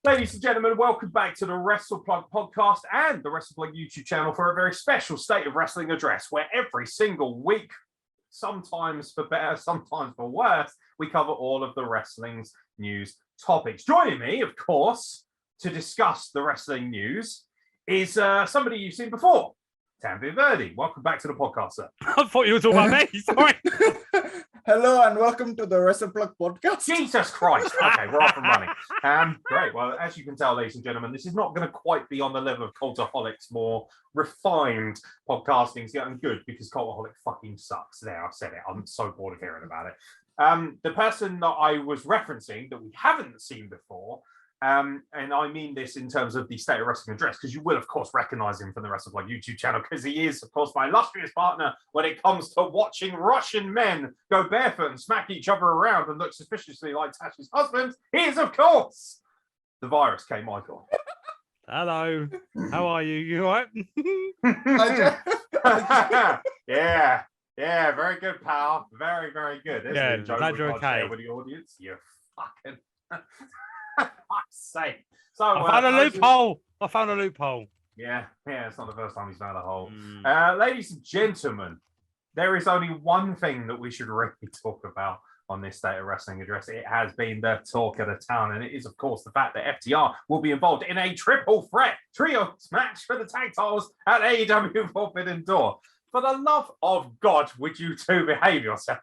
Ladies and gentlemen, welcome back to the Wrestle Plug podcast and the Wrestle Plug YouTube channel for a very special State of Wrestling address where every single week, sometimes for better, sometimes for worse, we cover all of the wrestling's news topics. Joining me, of course, to discuss the wrestling news is somebody you've seen before, Tanvir. Welcome back to the podcast, sir. I thought you were talking about me. Sorry. Hello and welcome to the Wrestle Plug podcast. Jesus Christ. Okay, we're off and running. Great. Well, as you can tell, ladies and gentlemen, this is not going to quite be on the level of Cultaholics' more refined podcasting. It's getting good because Cultaholic fucking sucks. There, I've said it. I'm so bored of hearing about it. The person that I was referencing that we haven't seen before, and I mean this in terms of the State of Wrestling address, because you will, of course, recognize him from the Wrestle Plug YouTube channel, because he is, of course, my illustrious partner when it comes to watching Russian men go barefoot and smack each other around and look suspiciously like Tasha's husband. He is, of course, the virus, K. Michael. Hello. How are you? You all right? Yeah, very good, pal. Very, very good. There's glad you're okay. With the audience, you fucking... Fuck's sake. So I found a loophole. Yeah, it's not the first time he's found a hole. Ladies and gentlemen, there is only one thing that we should really talk about on this State of Wrestling address. It has been the talk of the town, and it is, of course, the fact that FTR will be involved in a triple threat trio match for the tag titles at AEW Forbidden Door. For the love of God, would you two behave yourselves?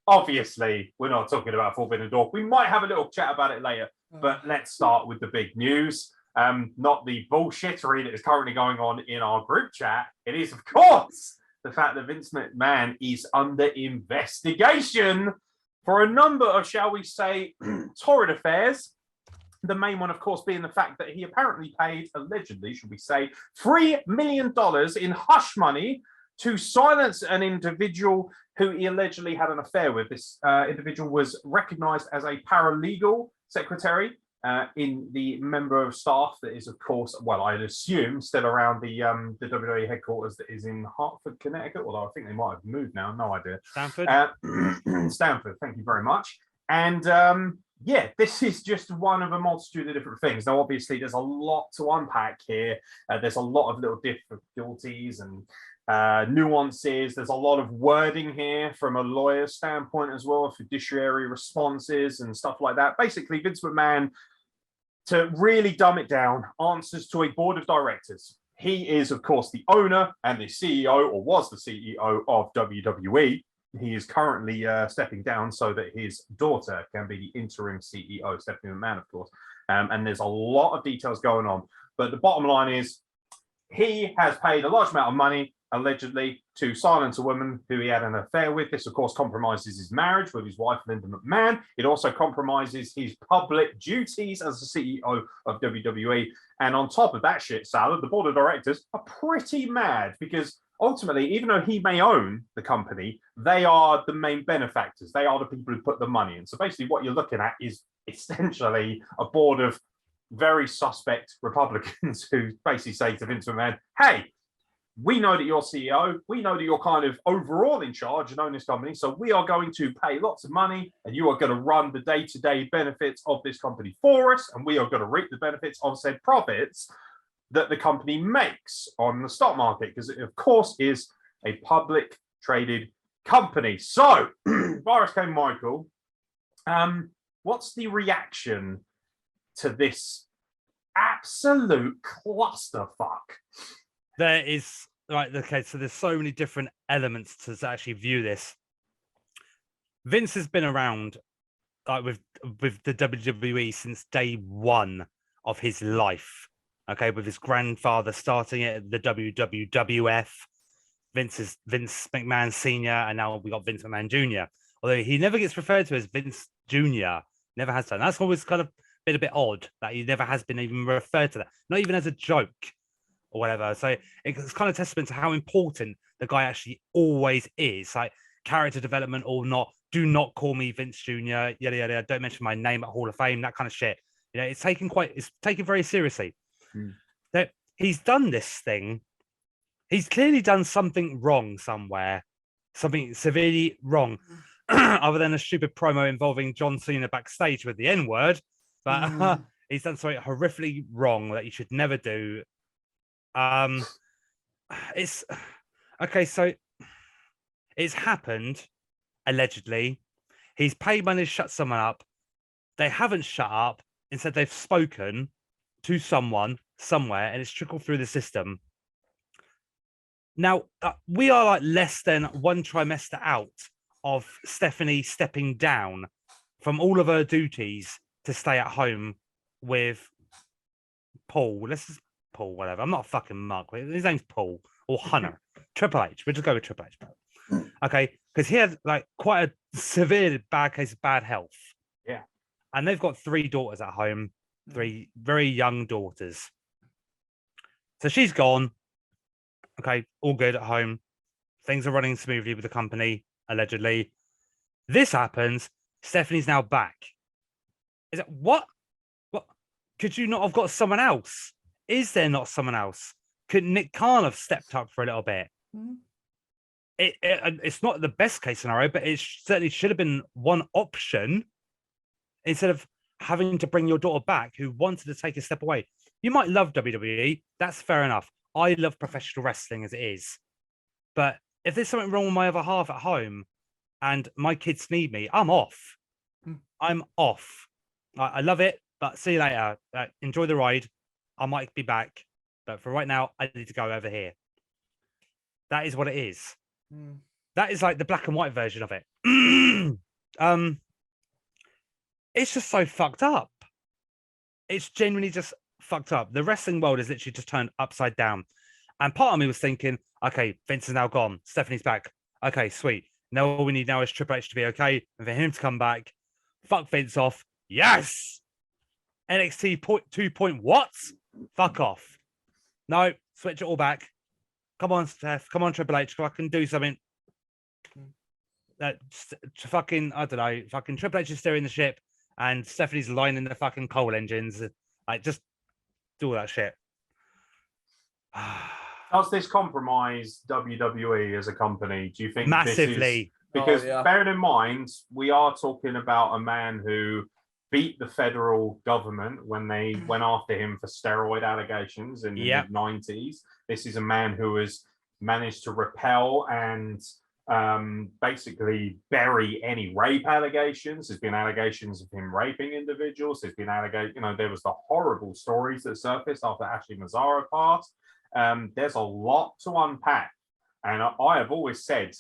Obviously, we're not talking about Forbidden Door. We might have a little chat about it later, but let's start with the big news. Not the bullshittery that is currently going on in our group chat. It is, of course, the fact that Vince McMahon is under investigation for a number of, shall we say, torrid affairs. The main one, of course, being the fact that he apparently paid, allegedly, should we say, $3 million in hush money to silence an individual who he allegedly had an affair with. This individual was recognized as a paralegal secretary in the member of staff that is, of course, well, I'd assume, still around the WWE headquarters that is in Hartford, Connecticut, although I think they might have moved now, no idea. Stanford? Stanford, thank you very much. And this is just one of a multitude of different things. Now, obviously, there's a lot to unpack here. There's a lot of little difficulties and nuances. There's a lot of wording here from a lawyer's standpoint as well, fiduciary responses and stuff like that. Basically, Vince McMahon, to really dumb it down, answers to a board of directors. He is, of course, the owner and the CEO, or was the CEO of WWE. He is currently stepping down so that his daughter can be the interim CEO, Stephanie McMahon, of course. And there's a lot of details going on. But the bottom line is he has paid a large amount of money, allegedly, to silence a woman who he had an affair with. This, of course, compromises his marriage with his wife, Linda McMahon. It also compromises his public duties as the CEO of WWE. And on top of that shit salad, the board of directors are pretty mad because ultimately, even though he may own the company, they are the main benefactors. They are the people who put the money in. So basically what you're looking at is essentially a board of very suspect Republicans who basically say to Vince McMahon, hey, we know that you're CEO. We know that you're kind of overall in charge and own this company. So we are going to pay lots of money and you are going to run the day-to-day benefits of this company for us. And we are going to reap the benefits of said profits that the company makes on the stock market, because it, of course, is a public traded company. So, Virus K. Michael, what's the reaction to this absolute clusterfuck? There is, right, okay, so there's so many different elements to actually view this. Vince has been around with the WWE since day one of his life. Okay, with his grandfather starting it at the WWF, Vince McMahon Sr., and now we got Vince McMahon Jr. Although he never gets referred to as Vince Jr., never has done. That's always kind of been a bit odd that he never has been even referred to that, not even as a joke or whatever. So it's kind of testament to how important the guy actually always is. Like character development or not, do not call me Vince Jr., yada, yada, yada. Don't mention my name at Hall of Fame, that kind of shit. You know, it's taken very seriously. That he's done this thing. He's clearly done something wrong somewhere, something severely wrong, other than a stupid promo involving John Cena backstage with the N-word. but he's done something horrifically wrong that you should never do. It's okay. So it's happened allegedly. He's paid money to shut someone up. They haven't shut up. Instead, they've spoken to someone somewhere, and it's trickled through the system. Now, we are like less than one trimester out of Stephanie stepping down from all of her duties to stay at home with Paul. Let's just Paul, whatever. I'm not a fucking mug. His name's Paul or Hunter. Triple H. We'll just go with Triple H. Okay, because he had like quite a severe bad case of bad health. Yeah. And they've got 3 daughters at home, 3 very young daughters. So she's gone. Okay, all good at home. Things are running smoothly with the company, allegedly. This happens. Stephanie's now back. Is it what? What? Could you not have got someone else? Is there not someone else? Could Nick Khan have stepped up for a little bit? It's not the best case scenario, but it certainly should have been one option instead of having to bring your daughter back who wanted to take a step away. You might love WWE. That's fair enough. I love professional wrestling as it is. But if there's something wrong with my other half at home and my kids need me, I'm off. I'm off. I love it, but see you later. Enjoy the ride. I might be back. But for right now, I need to go over here. That is what it is. That is like the black and white version of it. It's just so fucked up. It's genuinely just fucked up. The wrestling world is literally just turned upside down. And part of me was thinking, okay, Vince is now gone. Stephanie's back. Okay, sweet. Now all we need now is Triple H to be okay and for him to come back. Fuck Vince off. Yes! NXT 2 what? Fuck off. No, switch it all back. Come on, Steph. Come on, Triple H. I can do something. Fucking, I don't know. Fucking Triple H is steering the ship and Stephanie's lining the fucking coal engines. Like, just do all that shit. Does this compromise WWE as a company? Do you think massively? Because bearing in mind, we are talking about a man who beat the federal government when they went after him for steroid allegations in the mid-90s. This is a man who has managed to repel and basically bury any rape allegations. There's been allegations of him raping individuals. There's been there was the horrible stories that surfaced after Ashley Mazzara passed. There's a lot to unpack. And I have always said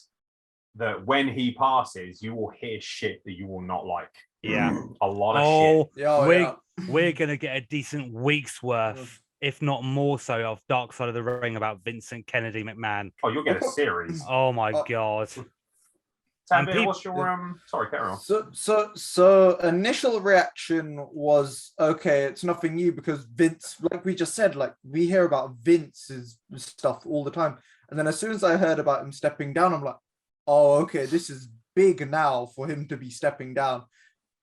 that when he passes, you will hear shit that you will not like. Yeah. A lot of shit. We're going to get a decent week's worth, if not more so, of Dark Side of the Ring about Vincent Kennedy McMahon. Oh, you'll get a series. Oh, my God. Tanvir, what's your... Sorry, carry on. So initial reaction was, okay, it's nothing new because Vince, like we just said, like we hear about Vince's stuff all the time. And then as soon as I heard about him stepping down, I'm like, oh, okay, this is big now for him to be stepping down.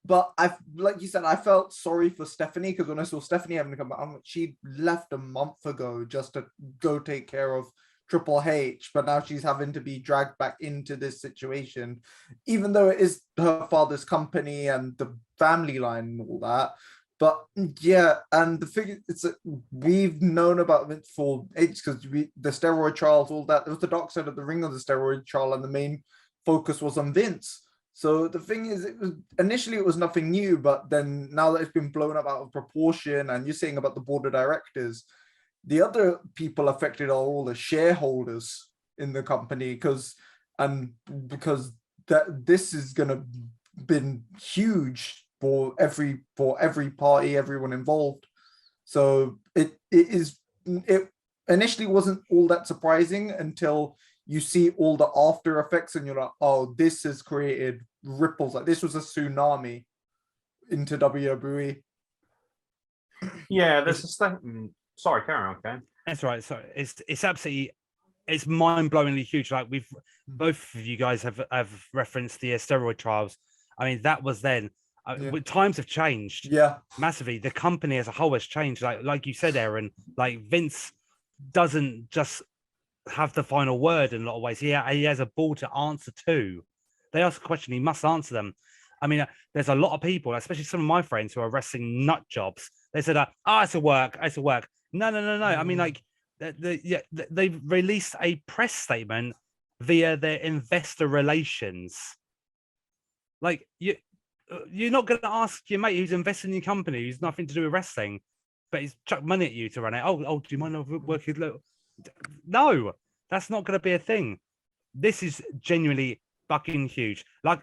But like you said, I felt sorry for Stephanie because when I saw Stephanie having to come back, she left a month ago just to go take care of Triple H, but now she's having to be dragged back into this situation, even though it is her father's company and the family line and all that. But yeah, and the figure, we've known about it for ages because the steroid trials, all that. It was the dark side of the ring of the steroid trial, and the main focus was on Vince. So the thing is, initially it was nothing new, but then now that it's been blown up out of proportion, and you're saying about the board of directors, the other people affected are all the shareholders in the company because this is going to been huge for every party, everyone involved. So it initially wasn't all that surprising until you see all the after effects and you're like, oh, this has created ripples. Like this was a tsunami into WWE. Yeah, there's a statement. Sorry, carry on, okay? That's right. So it's absolutely, it's mind-blowingly huge. Like both of you guys have referenced the steroid trials. I mean, that was then. Times have changed. Yeah, massively. The company as a whole has changed. Like you said, Aeron. Like Vince doesn't just have the final word in a lot of ways. He has a ball to answer to. They ask a question, he must answer them. I mean, there's a lot of people, especially some of my friends who are wrestling nut jobs. They said, it's a work. No. I mean, like, they've released a press statement via their investor relations. Like, you're not going to ask your mate who's invested in your company, who's nothing to do with wrestling, but he's chucked money at you to run it. Oh, do you mind working? No, that's not going to be a thing. This is genuinely fucking huge. Like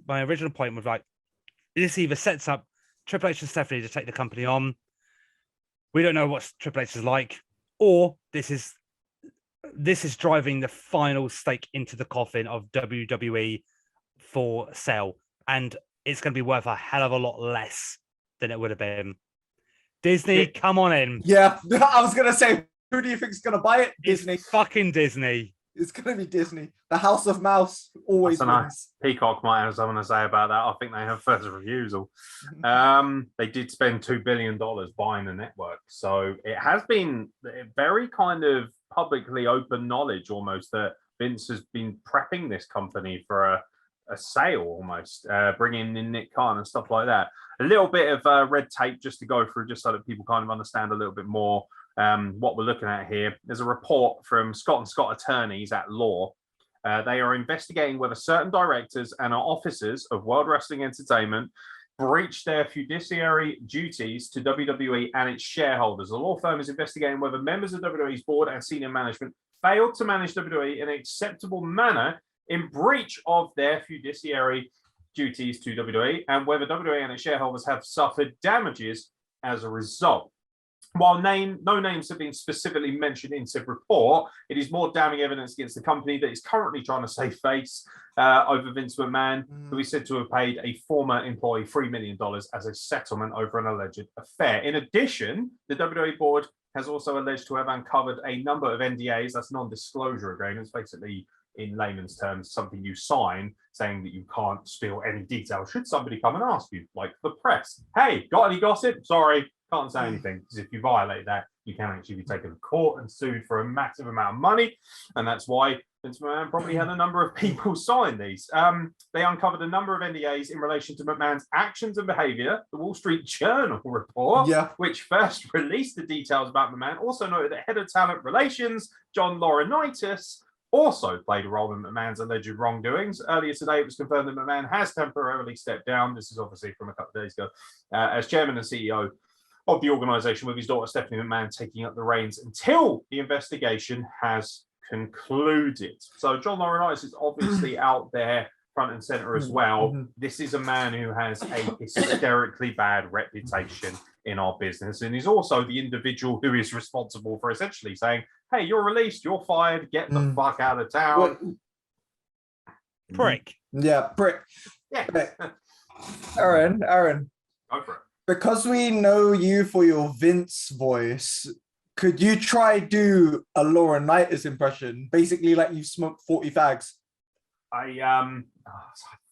my original point was, like, this either sets up Triple H and Stephanie to take the company on. We don't know what Triple H is like, or this is driving the final stake into the coffin of WWE for sale, and it's going to be worth a hell of a lot less than it would have been. Disney, come on in. Yeah, I was going to say, who do you think is going to buy it? Disney. It's fucking Disney. It's going to be Disney. The House of Mouse always wins. Peacock might have something to say about that. I think they have first refusal. They did spend $2 billion buying the network. So it has been very kind of publicly open knowledge almost that Vince has been prepping this company for a sale almost, bringing in Nick Khan and stuff like that. A little bit of red tape just to go through, just so that people kind of understand a little bit more what we're looking at here. There's a report from Scott & Scott attorneys at law. They are investigating whether certain directors and officers of World Wrestling Entertainment breached their fiduciary duties to WWE and its shareholders. The law firm is investigating whether members of WWE's board and senior management failed to manage WWE in an acceptable manner in breach of their fiduciary duties to WWE, and whether WWE and its shareholders have suffered damages as a result. While no names have been specifically mentioned in said report, it is more damning evidence against the company that is currently trying to save face over Vince McMahon, who is said to have paid a former employee $3 million as a settlement over an alleged affair. In addition, the WWE board has also alleged to have uncovered a number of NDAs, that's non-disclosure agreements, basically in layman's terms, something you sign saying that you can't spill any details should somebody come and ask you, like the press. Hey, got any gossip? Sorry, can't say anything, because if you violate that, you can actually be taken to court and sued for a massive amount of money. And that's why Vince McMahon probably had a number of people sign these. They uncovered a number of NDAs in relation to McMahon's actions and behavior. The Wall Street Journal report, which first released the details about McMahon, also noted that head of talent relations, John Laurinaitis, also played a role in McMahon's alleged wrongdoings. Earlier today, it was confirmed that McMahon has temporarily stepped down. This is obviously from a couple of days ago, as chairman and CEO of the organization, with his daughter Stephanie McMahon taking up the reins until the investigation has concluded. So John Laurinaitis is obviously out there front and center as well. This is a man who has a hysterically bad reputation in our business, and he's also the individual who is responsible for essentially saying, hey, you're released, you're fired, get the fuck out of town. Prick. Yeah, prick. Yeah. Aeron, Go for it. because we know you for your Vince voice, could you try do a Laurinaitis impression? Basically, like you smoked 40 fags. I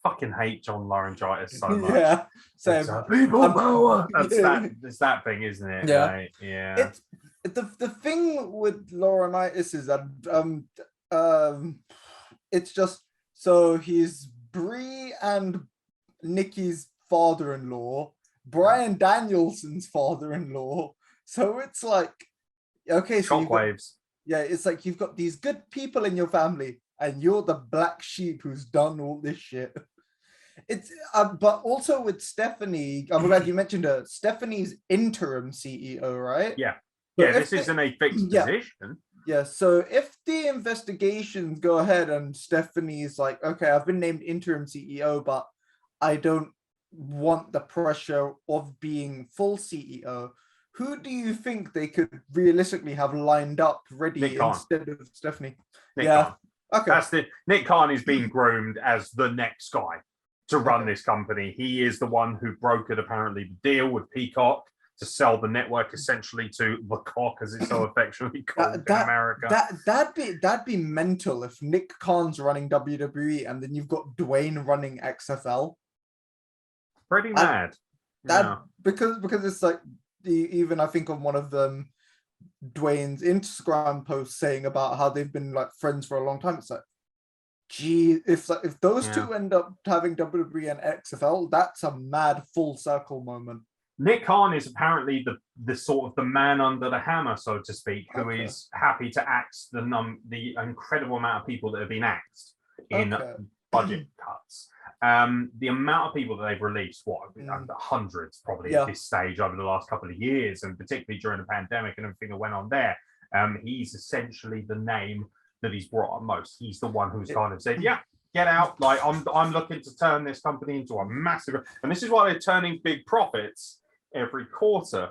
fucking hate John Laurinaitis so much. Yeah, same. People power. It's that thing, isn't it? Yeah. Right? Yeah. The thing with Laurinaitis is that it's just so he's Brie and Nikki's father-in-law, Bryan Danielson's father-in-law. So it's like, okay, so shockwaves. It's like you've got these good people in your family, and you're the black sheep who's done all this shit. It's but also with Stephanie, I'm glad you mentioned her. Stephanie's interim CEO, right? Yeah. So Yeah, this isn't a fixed position. Yeah, so if the investigations go ahead and Stephanie's like, okay, I've been named interim CEO, but I don't want the pressure of being full CEO, who do you think they could realistically have lined up ready instead of Stephanie? Nick Khan. Okay. Nick Khan is being groomed as the next guy to run this company. He is the one who brokered apparently the deal with Peacock to sell the network essentially to the cock, as it's so affectionately called in America. That'd be mental if Nick Khan's running WWE and then you've got Dwayne running XFL. Pretty mad. Because it's like even I think on one of them Dwayne's Instagram posts saying about how they've been like friends for a long time. It's like, Gee, if those Yeah. two end up having WWE and XFL, that's a mad full circle moment. Nick Khan is apparently the sort of the man under the hammer, so to speak, who is happy to axe the incredible amount of people that have been axed in budget cuts. The amount of people that they've released, hundreds probably at this stage over the last couple of years, and particularly during the pandemic and everything that went on there. He's essentially the name that he's brought up most. He's the one who's kind of said, yeah, get out. Like I'm looking to turn this company into a massive, and this is why they're turning big profits every quarter.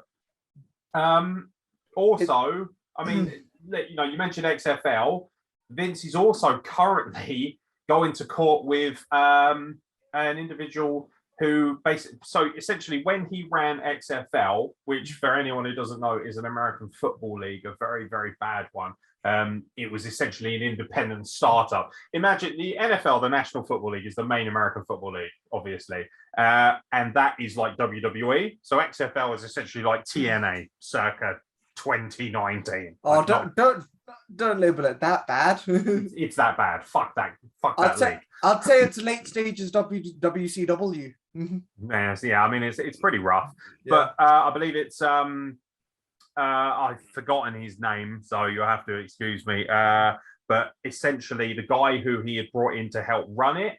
Also, I mean, you mentioned XFL. Vince is also currently going to court with an individual who basically, so essentially when he ran XFL, which for anyone who doesn't know is an American football league, a very, very bad one. It was essentially an independent startup. Imagine the NFL, the National Football League, is the main American football league, obviously. And that is like WWE. So XFL is essentially like TNA circa 2019. Oh, don't label it that bad. It's that bad. Fuck that league. I'd say it's late stages WCW. Yeah, I mean it's pretty rough. But I believe it's I've forgotten his name, so you'll have to excuse me. But essentially, the guy who he had brought in to help run it,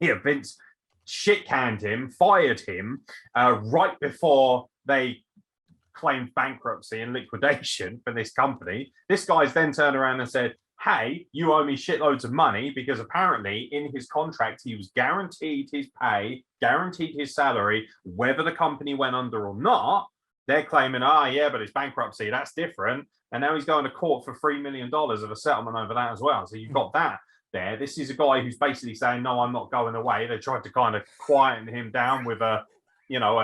Vince shit canned him, fired him right before they claimed bankruptcy and liquidation for this company. This guy's then turned around and said, hey, you owe me shitloads of money, because apparently in his contract, he was guaranteed his pay, guaranteed his salary, whether the company went under or not. They're claiming, but it's bankruptcy. That's different. And now he's going to court for $3 million of a settlement over that as well. So you've got that there. This is a guy who's basically saying, no, I'm not going away. They tried to kind of quieten him down with a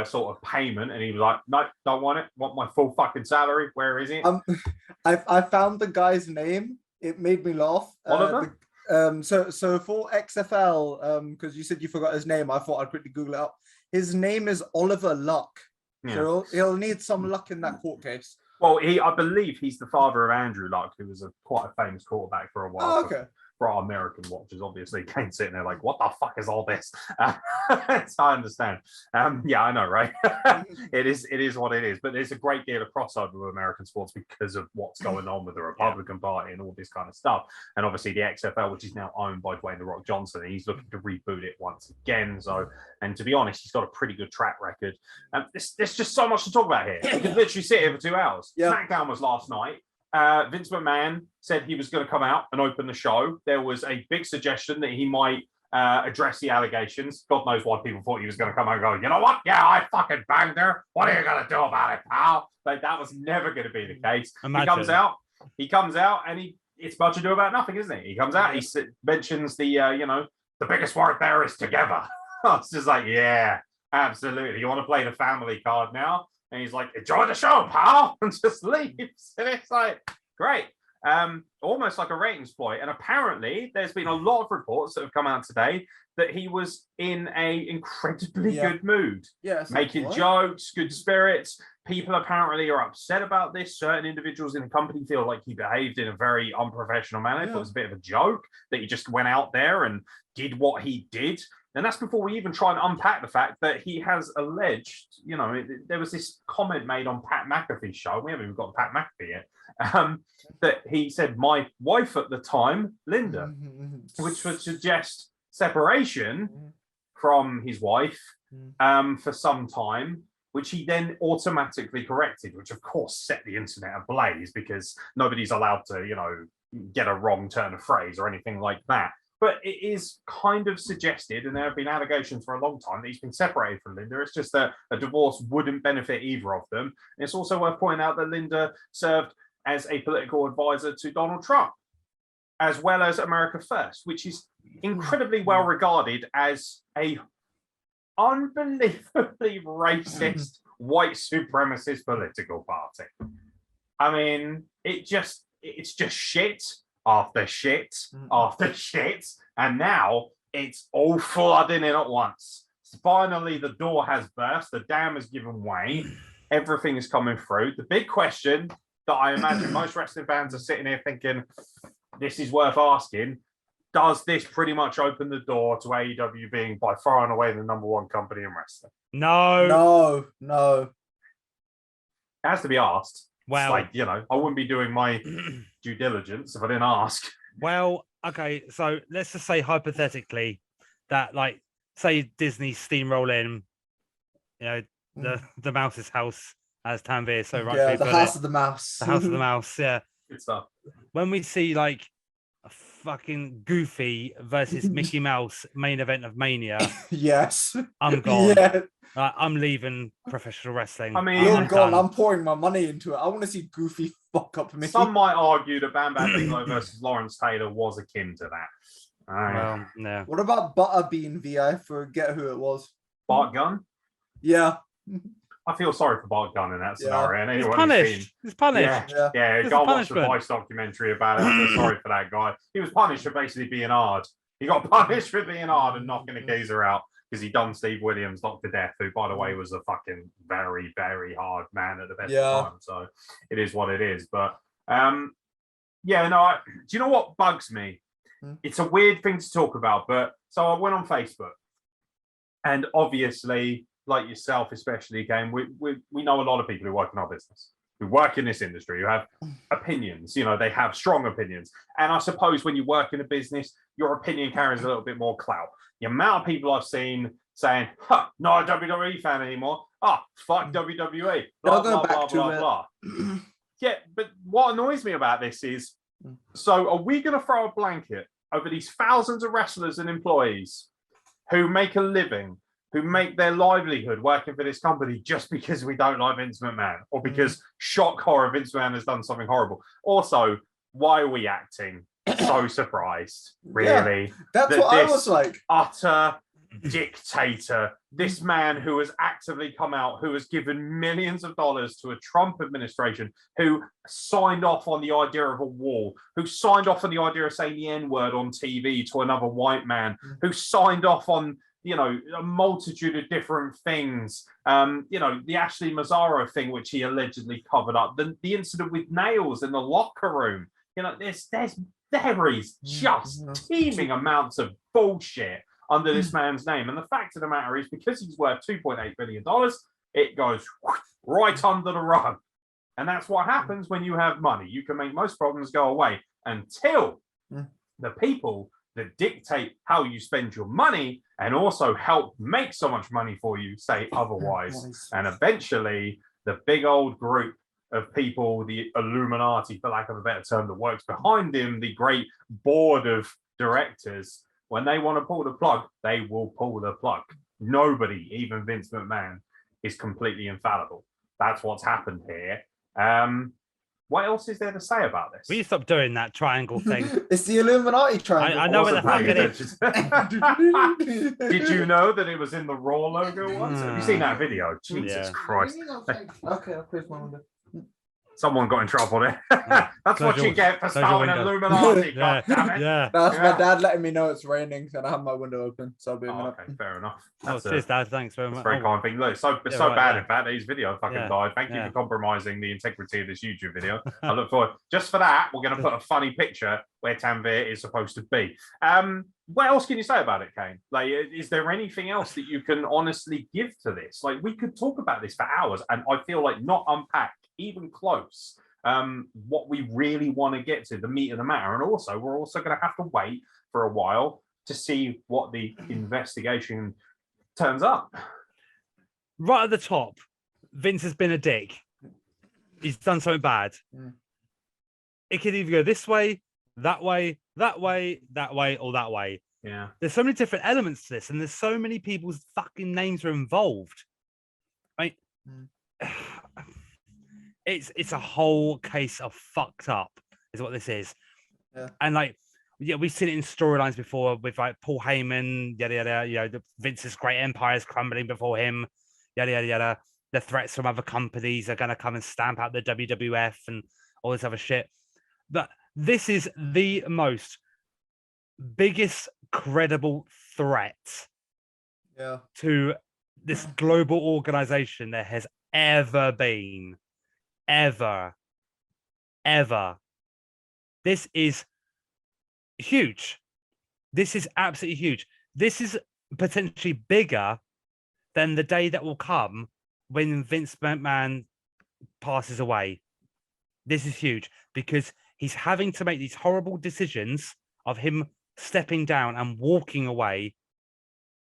sort of payment. And he was like, no, don't want it. Want my full fucking salary. Where is it? I found the guy's name. It made me laugh. Oliver? So for XFL, because you said you forgot his name, I thought I'd quickly Google it up. His name is Oliver Luck. Yeah. So he'll need some luck in that court case. Well, I believe he's the father of Andrew Luck, who was quite a famous quarterback for a while. Oh, okay. For our American watchers, obviously, Kane sitting there like, what the fuck is all this? So I understand. Yeah, I know, right? It is what it is. But there's a great deal of crossover with American sports because of what's going on with the Republican Party and all this kind of stuff. And obviously the XFL, which is now owned by Dwayne "The Rock" Johnson, and he's looking to reboot it once again. So, and to be honest, he's got a pretty good track record. There's just so much to talk about here. You could literally sit here for 2 hours. Yeah. SmackDown was last night. Vince McMahon said he was going to come out and open the show. There was a big suggestion that he might address the allegations. God knows why people thought he was going to come out and go, you know what? Yeah, I fucking banged her. What are you going to do about it, pal? Like, that was never going to be the case. Imagine. He comes out, and it's much ado about nothing, isn't it? He comes out, he mentions the biggest word there is together. It's just like, yeah, absolutely. You want to play the family card now? And he's like, enjoy the show, pal, and just leaves. And it's like, great. Almost like a ratings ploy. And apparently there's been a lot of reports that have come out today that he was in a incredibly good mood. Yes. Making jokes, good spirits. People apparently are upset about this. Certain individuals in the company feel like he behaved in a very unprofessional manner. It was a bit of a joke that he just went out there and did what he did. And that's before we even try and unpack the fact that he has alleged, there was this comment made on Pat McAfee's show. We haven't even got Pat McAfee yet. That he said, my wife at the time, Linda, which would suggest separation from his wife for some time, which he then automatically corrected, which of course set the internet ablaze because nobody's allowed to, get a wrong turn of phrase or anything like that. But it is kind of suggested, and there have been allegations for a long time, that he's been separated from Linda. It's just that a divorce wouldn't benefit either of them. And it's also worth pointing out that Linda served as a political advisor to Donald Trump, as well as America First, which is incredibly well regarded as a unbelievably racist, white supremacist political party. I mean, it's just shit. After shit, after shit, and now it's all flooding in at once. Finally, the door has burst, the dam has given way, everything is coming through. The big question that I imagine most wrestling fans are sitting here thinking, this is worth asking, does this pretty much open the door to AEW being by far and away the number one company in wrestling? No. No. It has to be asked. Well, It's like, I wouldn't be doing my due diligence if I didn't ask. Well, okay, so let's just say hypothetically that, like, say Disney steamroll in, the Mouse's house, as Tanvir so rightly the put House it. of the Mouse. The House of the Mouse, yeah. Good stuff. When we see like a fucking Goofy versus Mickey Mouse main event of Mania, Yes. I'm gone. Yeah. I'm leaving professional wrestling. I mean, You're I'm gone. done. I'm pouring my money into it. I want to see Goofy fuck up Mickey. Some might argue that Bam Bam Bigelow versus Lawrence Taylor was akin to that. Well, yeah. What about Butterbean VI? I forget who it was. Bart Gunn? Yeah. I feel sorry for Bart Gunn in that scenario. And He's anyone who's seen, punished. He's punished. yeah, It's go a watch the punishment. Vice documentary about it. I feel sorry for that guy. He was punished for basically being hard. He got punished for being hard and knocking a geezer out because he done Steve Williams knocked to death, who, by the way, was a fucking very, very hard man at the best of time. So it is what it is. But do you know what bugs me? It's a weird thing to talk about, but so I went on Facebook, and obviously, like yourself, especially, Kane, we know a lot of people who work in our business, who work in this industry, who have opinions. They have strong opinions. And I suppose when you work in a business, your opinion carries a little bit more clout. The amount of people I've seen saying, not a WWE fan anymore. Fuck WWE. Blah, blah, blah, blah, blah. Yeah, but what annoys me about this is, so are we going to throw a blanket over these thousands of wrestlers and employees who make a living, who make their livelihood working for this company just because we don't like Vince McMahon, or because shock horror Vince McMahon has done something horrible? Also, why are we acting so surprised? Really? Yeah, that's what I was like. Utter dictator, this man who has actively come out, who has given millions of dollars to a Trump administration, who signed off on the idea of a wall, who signed off on the idea of saying the N-word on TV to another white man, who signed off on a multitude of different things. The Ashley Mazzaro thing, which he allegedly covered up, the incident with nails in the locker room. There is just teeming amounts of bullshit under this man's name. And the fact of the matter is, because he's worth $2.8 billion, it goes right under the rug. And that's what happens when you have money. You can make most problems go away until the people that dictate how you spend your money and also help make so much money for you say otherwise. And eventually, the big old group of people, the Illuminati, for lack of a better term, that works behind him, the great board of directors, when they want to pull the plug, they will pull the plug. Nobody, even Vince McMahon, is completely infallible. That's what's happened here. What else is there to say about this? Will you stop doing that triangle thing? It's the Illuminati triangle. I know what the fuck it is. Did you know that it was in the Raw logo once? Have you seen that video? Jesus Christ. Okay, I'll close my window. Someone got in trouble there. That's what you get for starting an Illuminati. Yeah. Goddammit. Yeah. That's my dad letting me know it's raining, and I have my window open, so I'll be a minute. Okay, fair enough. Cheers, Dad. Thanks very much. Very kind thing. Look, so Yeah, so right, bad, yeah. in fact, that his video fucking Yeah, died. Thank you yeah. for compromising the integrity of this YouTube video. I look forward. Just for that, we're going to put a funny picture where Tanvir is supposed to be. What else can you say about it, Kane? Like, is there anything else that you can honestly give to this? Like, we could talk about this for hours, and I feel like not unpack even close what we really want to get to, the meat of the matter. And also, we're also going to have to wait for a while to see what the investigation turns up. Right at the top, Vince has been a dick. He's done something bad. It could either go this way, that way, that way, that way, or that way. Yeah. There's so many different elements to this, and there's so many people's fucking names are involved. Right? It's a whole case of fucked up, is what this is. Yeah. And we've seen it in storylines before with like Paul Heyman, yada yada. The Vince's great empire is crumbling before him, yada yada yada. The threats from other companies are gonna come and stamp out the WWF and all this other shit. But this is the biggest credible threat to this global organization there has ever been. Ever. This is huge. This is absolutely huge. This is potentially bigger than the day that will come when Vince McMahon passes away. This is huge because he's having to make these horrible decisions of him stepping down and walking away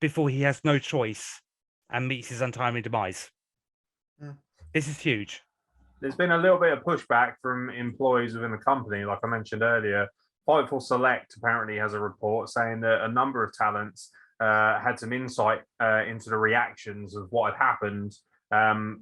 before he has no choice and meets his untimely demise. This is huge. There's been a little bit of pushback from employees within the company. Like I mentioned earlier, Fightful Select apparently has a report saying that a number of talents had some insight into the reactions of what had happened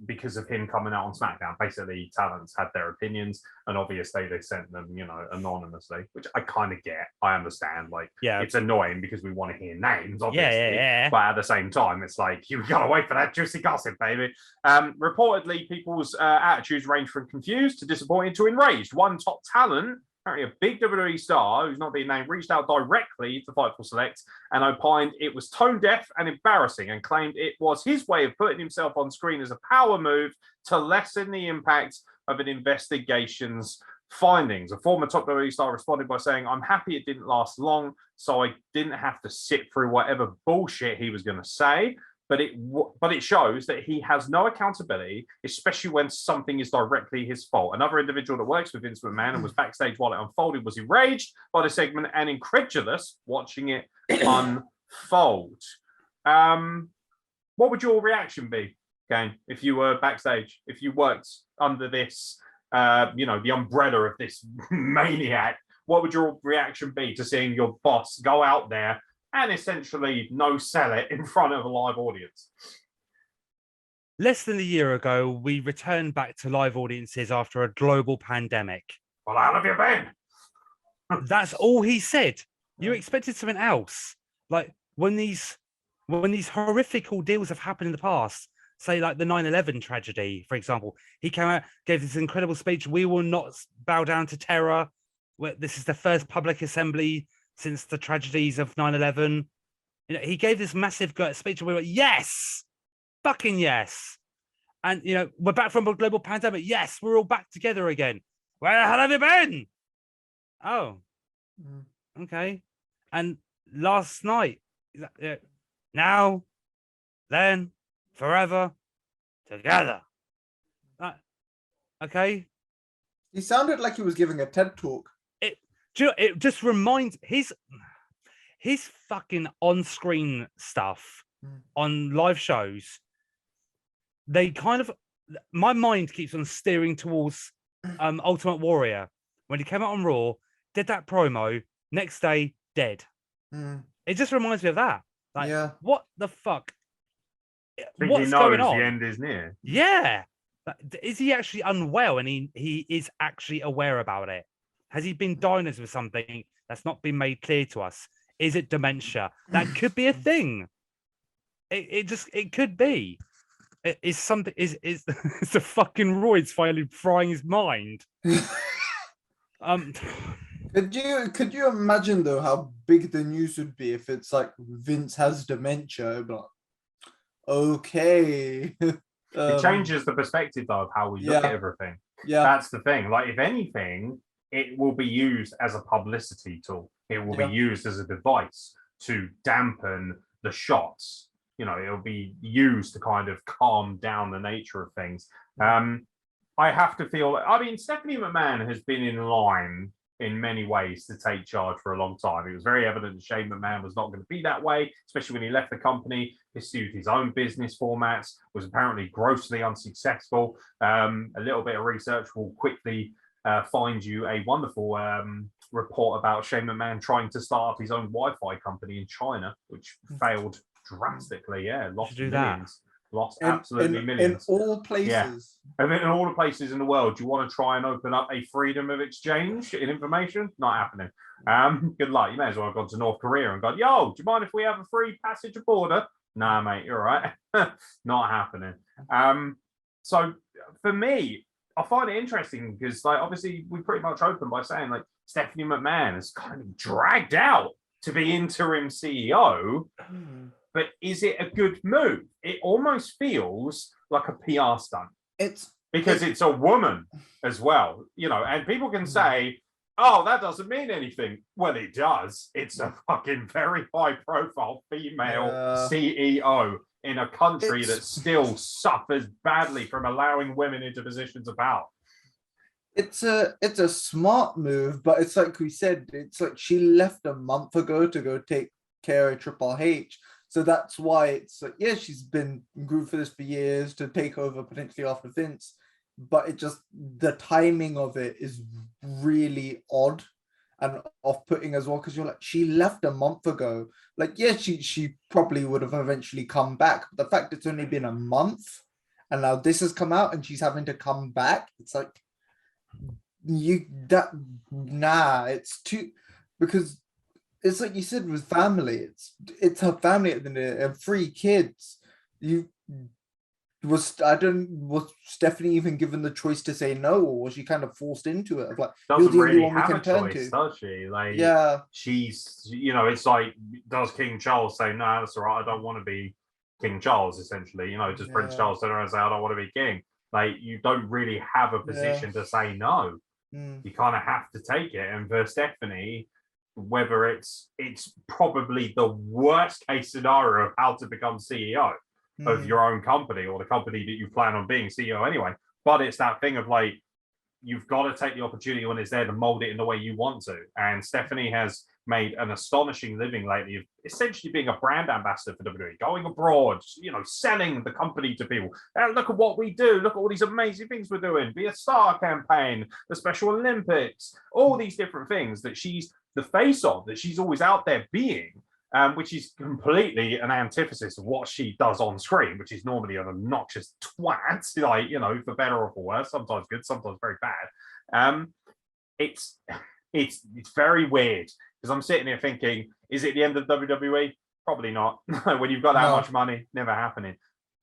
because of him coming out on SmackDown. Basically, talents had their opinions, and obviously they sent them, anonymously, which I kind of get. I understand. Like, it's annoying because we want to hear names, obviously. But at the same time, it's like, you gotta wait for that juicy gossip, baby. Reportedly, people's attitudes range from confused to disappointed to enraged. One top talent, apparently a big WWE star who's not being named, reached out directly to Fightful Select and opined it was tone deaf and embarrassing, and claimed it was his way of putting himself on screen as a power move to lessen the impact of an investigation's findings. A former top WWE star responded by saying, "I'm happy it didn't last long, so I didn't have to sit through whatever bullshit he was going to say. But it shows that he has no accountability, especially when something is directly his fault." Another individual that works with Vince McMahon and was backstage while it unfolded was enraged by the segment and incredulous watching it unfold. What would your reaction be, Kane, if you were backstage, if you worked under this, the umbrella of this maniac? What would your reaction be to seeing your boss go out there and essentially no-sell it in front of a live audience? Less than a year ago, we returned back to live audiences after a global pandemic. Well, how have you been? That's all he said. You expected something else. Like when these horrific ordeals have happened in the past, say like the 9/11 tragedy, for example, he came out, gave this incredible speech. We will not bow down to terror. This is the first public assembly since the tragedies of 9/11. He gave this massive speech and we were like, yes, fucking yes. And, we're back from a global pandemic. Yes, we're all back together again. Where the hell have you been? Oh, okay. And last night, now, then, forever, together. Okay. He sounded like he was giving a TED talk. It just reminds his fucking on-screen stuff on live shows. They kind of, my mind keeps on steering towards Ultimate Warrior when he came out on Raw, did that promo, next day dead. It just reminds me of that. Like, what the fuck? What's going on? The end is near. Yeah. Is he actually unwell and he is actually aware about it? Has he been diagnosed with something that's not been made clear to us? Is it dementia? That could be a thing. It could be. Is something is the fucking roids finally frying his mind? Could you imagine though how big the news would be if it's like Vince has dementia? But okay. It changes the perspective though of how we look at everything. Yeah, that's the thing. Like, if anything, it will be used as a publicity tool. It will be used as a device to dampen the shots. It'll be used to kind of calm down the nature of things. I have to feel, Stephanie McMahon has been in line in many ways to take charge for a long time. It was very evident that Shane McMahon was not going to be that way, especially when he left the company, pursued his own business formats, was apparently grossly unsuccessful. A little bit of research will quickly find you a wonderful report about Shane McMahon trying to start up his own Wi-Fi company in China, which failed drastically. Lost millions. Lost absolutely millions. In all places. And in all the places in the world, you want to try and open up a freedom of exchange in information? Not happening. Good luck. You may as well have gone to North Korea and gone, yo, do you mind if we have a free passage of border? Nah, mate, you're all right. Not happening. So for me, I find it interesting because, obviously, we pretty much opened by saying, Stephanie McMahon is kind of dragged out to be interim CEO. But is it a good move? It almost feels like a PR stunt. It's a woman as well, and people can say, oh, that doesn't mean anything. Well, it does. It's a fucking very high-profile female CEO in a country that still suffers badly from allowing women into positions of power. It's a smart move, but it's like we said, it's like she left a month ago to go take care of Triple H. So that's why it's like, yeah, she's been groomed for this for years to take over potentially after Vince, but it just, the timing of it is really odd and off-putting as well, because you're like, she left a month ago. Like, yeah, she probably would have eventually come back. But the fact it's only been a month and now this has come out and she's having to come back, it's like, it's too, because it's like you said with family, it's her family at the end, and 3 kids. Was Stephanie even given the choice to say no, or was she kind of forced into it? Of like, doesn't really have a choice, does she? Like, yeah, she's, you know, it's like, does King Charles say, no, that's all right, I don't want to be King Charles, essentially, you know, does Prince Charles turn around and say, I don't want to be king? Like, you don't really have a position to say no. You kind of have to take it. And for Stephanie, whether it's probably the worst case scenario of how to become CEO of your own company, or the company that you plan on being CEO anyway. But it's that thing of like, you've got to take the opportunity when it's there to mold it in the way you want to. And Stephanie has made an astonishing living lately of essentially being a brand ambassador for WWE, going abroad, you know, selling the company to people. Look at what we do. Look at all these amazing things we're doing. Be a Star campaign, the Special Olympics, all these different things that she's the face of, that she's always out there being, which is completely an antithesis of what she does on screen, which is normally an obnoxious twat, like, you know, for better or for worse, sometimes good, sometimes very bad. It's very weird, because I'm sitting here thinking, is it the end of WWE? Probably not. When you've got that much money, never happening.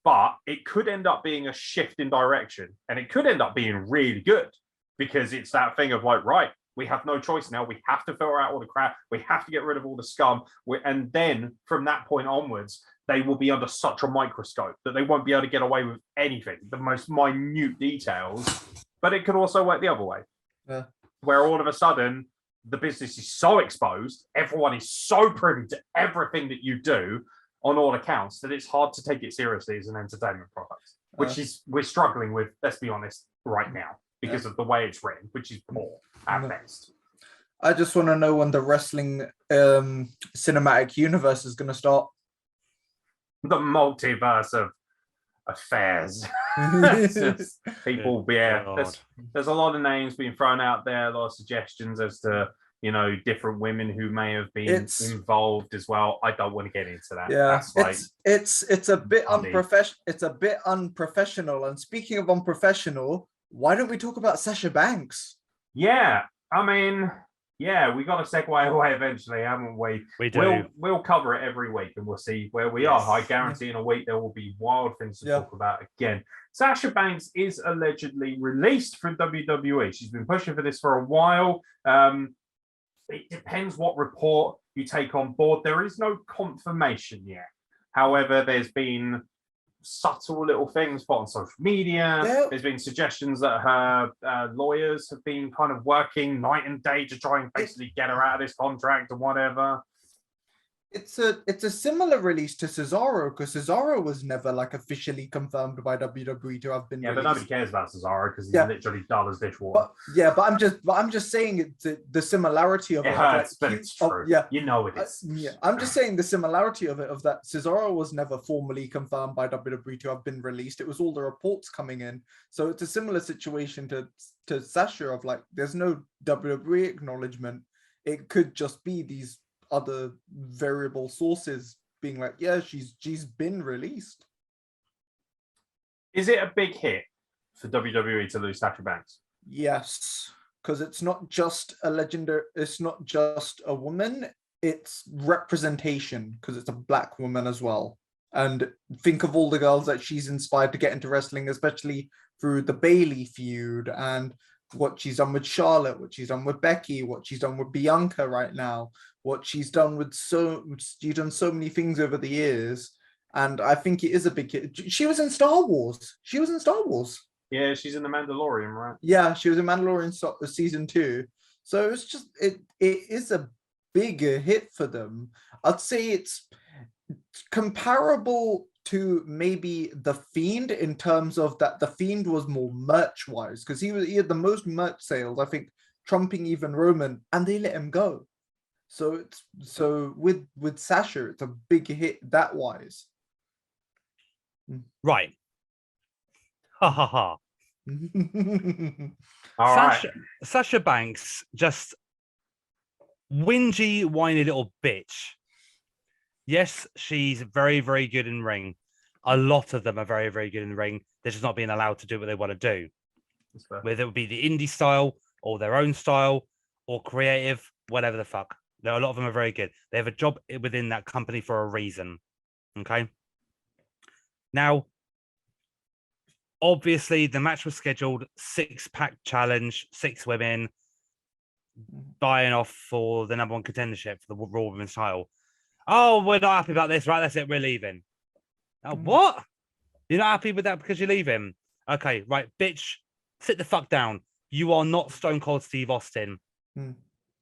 But it could end up being a shift in direction, and it could end up being really good, because it's that thing of like, right, we have no choice now. We have to filter out all the crap. We have to get rid of all the scum. And then from that point onwards, they will be under such a microscope that they won't be able to get away with anything, the most minute details. But it could also work the other way, where all of a sudden the business is so exposed, everyone is so privy to everything that you do on all accounts, that it's hard to take it seriously as an entertainment product, which is, we're struggling with, let's be honest, right now, because of the way it's written, which is poor at best. I just want to know when the wrestling cinematic universe is going to start. The multiverse of affairs. People, there's a lot of names being thrown out there, a lot of suggestions as to, you know, different women who may have been involved as well. I don't want to get into that. Yeah, that's like, it's a bit unprofessional. It's a bit unprofessional. And speaking of unprofessional, why don't we talk about Sasha Banks? Yeah, I mean, yeah, we got to segue away eventually, haven't we? We do. We'll cover it every week, and we'll see where we are. I guarantee in a week there will be wild things to talk about again. Sasha Banks is allegedly released from WWE. She's been pushing for this for a while. It depends what report you take on board. There is no confirmation yet. However, there's been subtle little things put on social media. There's been suggestions that her lawyers have been kind of working night and day to try and basically get her out of this contract or whatever. It's a similar release to Cesaro, because Cesaro was never like officially confirmed by WWE to have been released. But nobody cares about Cesaro because he's literally dull as dishwater. But I'm just saying the similarity of it. It hurts, but it's true. You know it is. I'm just saying the similarity of it, of that Cesaro was never formally confirmed by WWE to have been released. It was all the reports coming in. So it's a similar situation to Sasha, of like, there's no WWE acknowledgement. It could just be these other variable sources being like, yeah, she's been released. Is it a big hit for WWE to lose Sasha Banks? Yes, because it's not just a legendary, it's not just a woman, it's representation, because it's a black woman as well. And think of all the girls that she's inspired to get into wrestling, especially through the Bayley feud, and what she's done with Charlotte, what she's done with Becky, what she's done with Bianca right now, what she's done with she's done so many things over the years. And I think it is a big hit. She was in Star Wars. Yeah, she's in The Mandalorian, right? Yeah, she was in Mandalorian season 2. So it's just it is a bigger hit for them. I'd say it's comparable to maybe the Fiend in terms of that the Fiend was more merch wise, because he had the most merch sales, I think, trumping even Roman, and they let him go. So with Sasha, it's a big hit that wise. Right. Ha ha ha. All right. Sasha Banks, just whingy, whiny little bitch. Yes, she's very, very good in ring. A lot of them are very, very good in the ring. They're just not being allowed to do what they want to do. Whether it would be the indie style or their own style or creative, whatever the fuck. A lot of them are very good. They have a job within that company for a reason. Okay. Now, obviously, the match was scheduled 6-pack challenge, 6 women buying off for the number 1 contendership for the Raw Women's title. Oh, we're not happy about this, right? That's it. We're leaving. What? You're not happy with that because you're leaving? Okay, right, bitch. Sit the fuck down. You are not Stone Cold Steve Austin.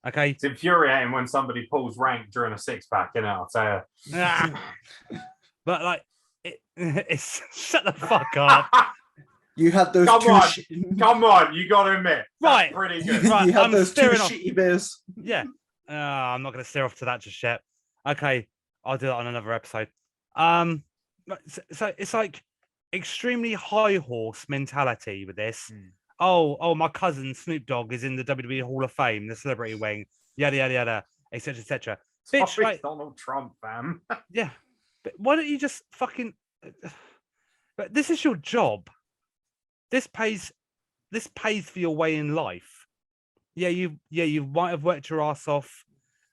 Okay. It's infuriating when somebody pulls rank during a 6-pack, you know, I'll tell you. But like, it's shut the fuck up. You had those Come on, you got to admit. Right. Pretty good. Right, you had I'm those 2 staring off. shitty beers. Yeah. I'm not going to steer off to that just yet. Okay. I'll do that on another episode. So it's like extremely high horse mentality with this. Oh, my cousin Snoop Dogg is in the WWE Hall of Fame, the celebrity wing, yada yada yada, etc. etc. Bitch, like Donald Trump, fam. Yeah, but why don't you just fucking? But this is your job. This pays for your way in life. Yeah, you might have worked your ass off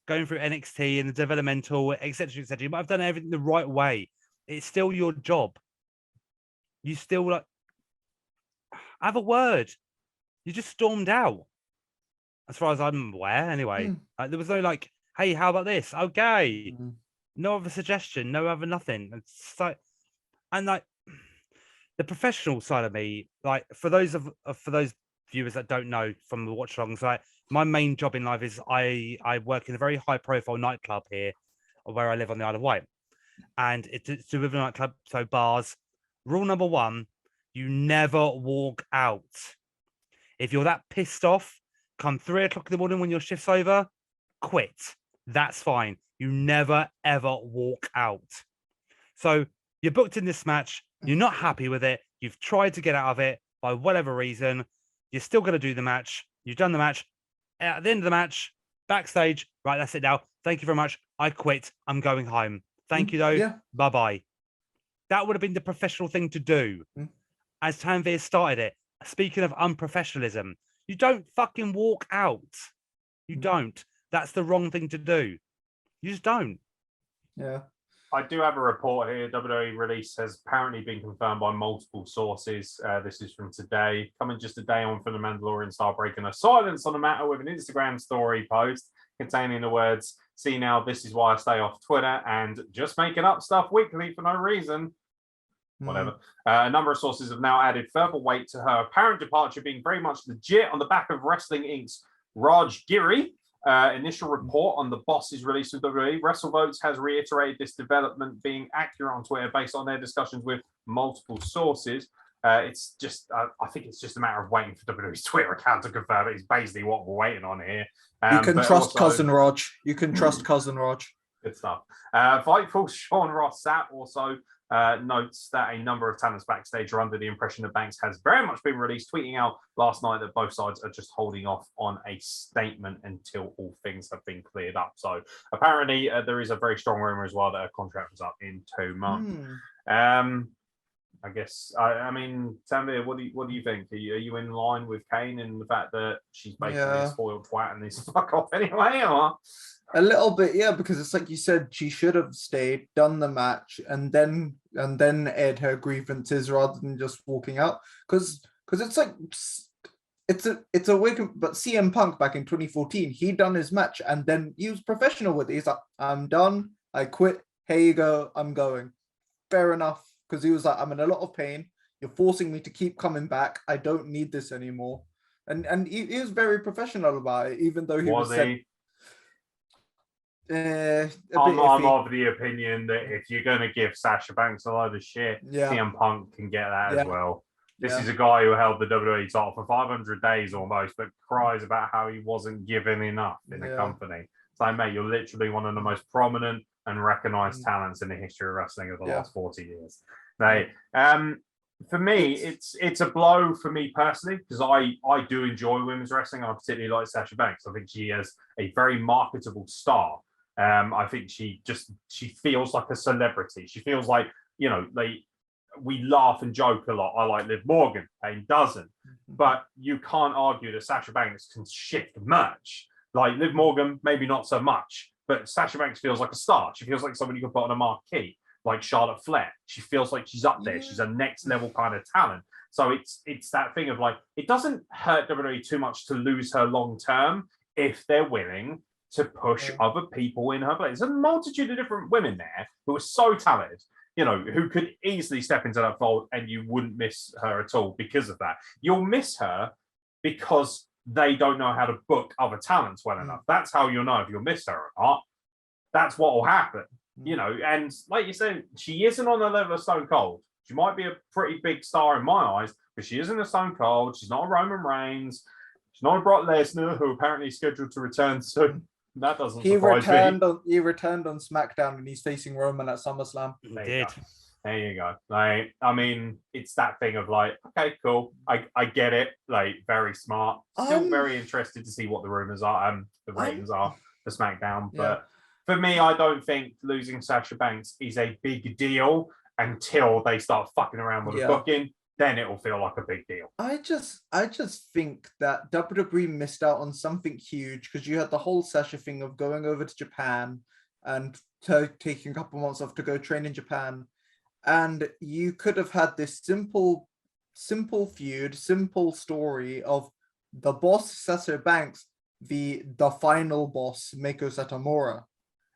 going through NXT and the developmental, etc. etc. You might have done everything the right way. It's still your job. You still like have a word. You just stormed out, as far as I'm aware. Anyway, there was no like, hey, how about this? Okay, no other suggestion, no other nothing. It's like, and like the professional side of me, like for those viewers that don't know from the watch alongs, like my main job in life is I work in a very high profile nightclub here, where I live on the Isle of Wight, and it's a river nightclub, so bars. Rule number 1: you never walk out. If you're that pissed off, come 3 o'clock in the morning when your shift's over, quit. That's fine. You never ever walk out. So you're booked in this match. You're not happy with it. You've tried to get out of it by whatever reason. You're still going to do the match. You've done the match. At the end of the match, backstage, right, that's it now. Thank you very much. I quit. I'm going home. Thank you, though. Yeah. Bye-bye. That would have been the professional thing to do. As Tanvir started it, speaking of unprofessionalism, you don't fucking walk out. You don't. That's the wrong thing to do. You just don't. Yeah. I do have a report here. WWE release has apparently been confirmed by multiple sources. This is from today, coming just a day on from the Mandalorian star breaking a silence on the matter with an Instagram story post containing the words, "See now, this is why I stay off Twitter," and "just making up stuff weekly for no reason." Whatever. A number of sources have now added further weight to her apparent departure being very much legit on the back of Wrestling Inc.'s Raj Giri. Initial report on the boss's release with WWE. WrestleVotes has reiterated this development being accurate on Twitter based on their discussions with multiple sources. It's just, I think it's just a matter of waiting for WWE's Twitter account to confirm it. It's basically what we're waiting on here. You can trust Cousin Raj. You can trust Cousin Raj. Good stuff. Fightful Sean Ross Sapp also notes that a number of talents backstage are under the impression that Banks has very much been released, tweeting out last night that both sides are just holding off on a statement until all things have been cleared up. So apparently there is a very strong rumor as well that her contract was up in 2 months. I guess, I mean, Tanvir, what do you think? Are you in line with Kane in the fact that she's basically a spoiled twat and needs to fuck off anyway? Or? A little bit, yeah, because it's like you said, she should have stayed, done the match, and then aired her grievances rather than just walking out. Because it's like it's a weird. But CM Punk back in 2014, he done his match and then he was professional with it. He's like, "I'm done. I quit. Here you go. I'm going." Fair enough. Because he was like, "I'm in a lot of pain. You're forcing me to keep coming back. I don't need this anymore." and he was very professional about it, even though he was said, I'm of the opinion that if you're going to give Sasha Banks a load of shit, CM Punk can get that as well. This is a guy who held the WWE title for 500 days almost, but cries about how he wasn't given enough in the company. It's like, mate, you're literally one of the most prominent and recognized talents in the history of wrestling of the last 40 years. Like, for me, it's a blow for me personally, because I do enjoy women's wrestling. I particularly like Sasha Banks. I think she is a very marketable star. I think she feels like a celebrity. She feels like, you know, we laugh and joke a lot. I like Liv Morgan, Kane doesn't. But you can't argue that Sasha Banks can shift merch. Like Liv Morgan, maybe not so much, but Sasha Banks feels like a star. She feels like somebody you can put on a marquee, like Charlotte Flair. She feels like she's up there. She's a next level kind of talent. So it's that thing of like, it doesn't hurt WWE too much to lose her long term if they're willing to push other people in her place. There's a multitude of different women there who are so talented, you know, who could easily step into that fold and you wouldn't miss her at all because of that. You'll miss her because they don't know how to book other talents well enough. That's how you'll know if you'll miss her or not. That's what will happen, you know. And like you said, she isn't on the level of Stone Cold. She might be a pretty big star in my eyes, but she isn't a Stone Cold. She's not a Roman Reigns. She's not a Brock Lesnar, who apparently is scheduled to return soon. That doesn't surprise me. He returned on SmackDown and he's facing Roman at SummerSlam. There you go. Like, I mean, it's that thing of like, okay, cool. I get it. Like, very smart. Still very interested to see what the rumors are, the ratings are for SmackDown. But for me, I don't think losing Sasha Banks is a big deal until they start fucking around with the booking. Then it will feel like a big deal. I just think that WWE missed out on something huge, because you had the whole Sasha thing of going over to Japan and taking a couple months off to go train in Japan. And you could have had this simple feud, simple story of the boss, Sasha Banks, the final boss, Meiko Satomura,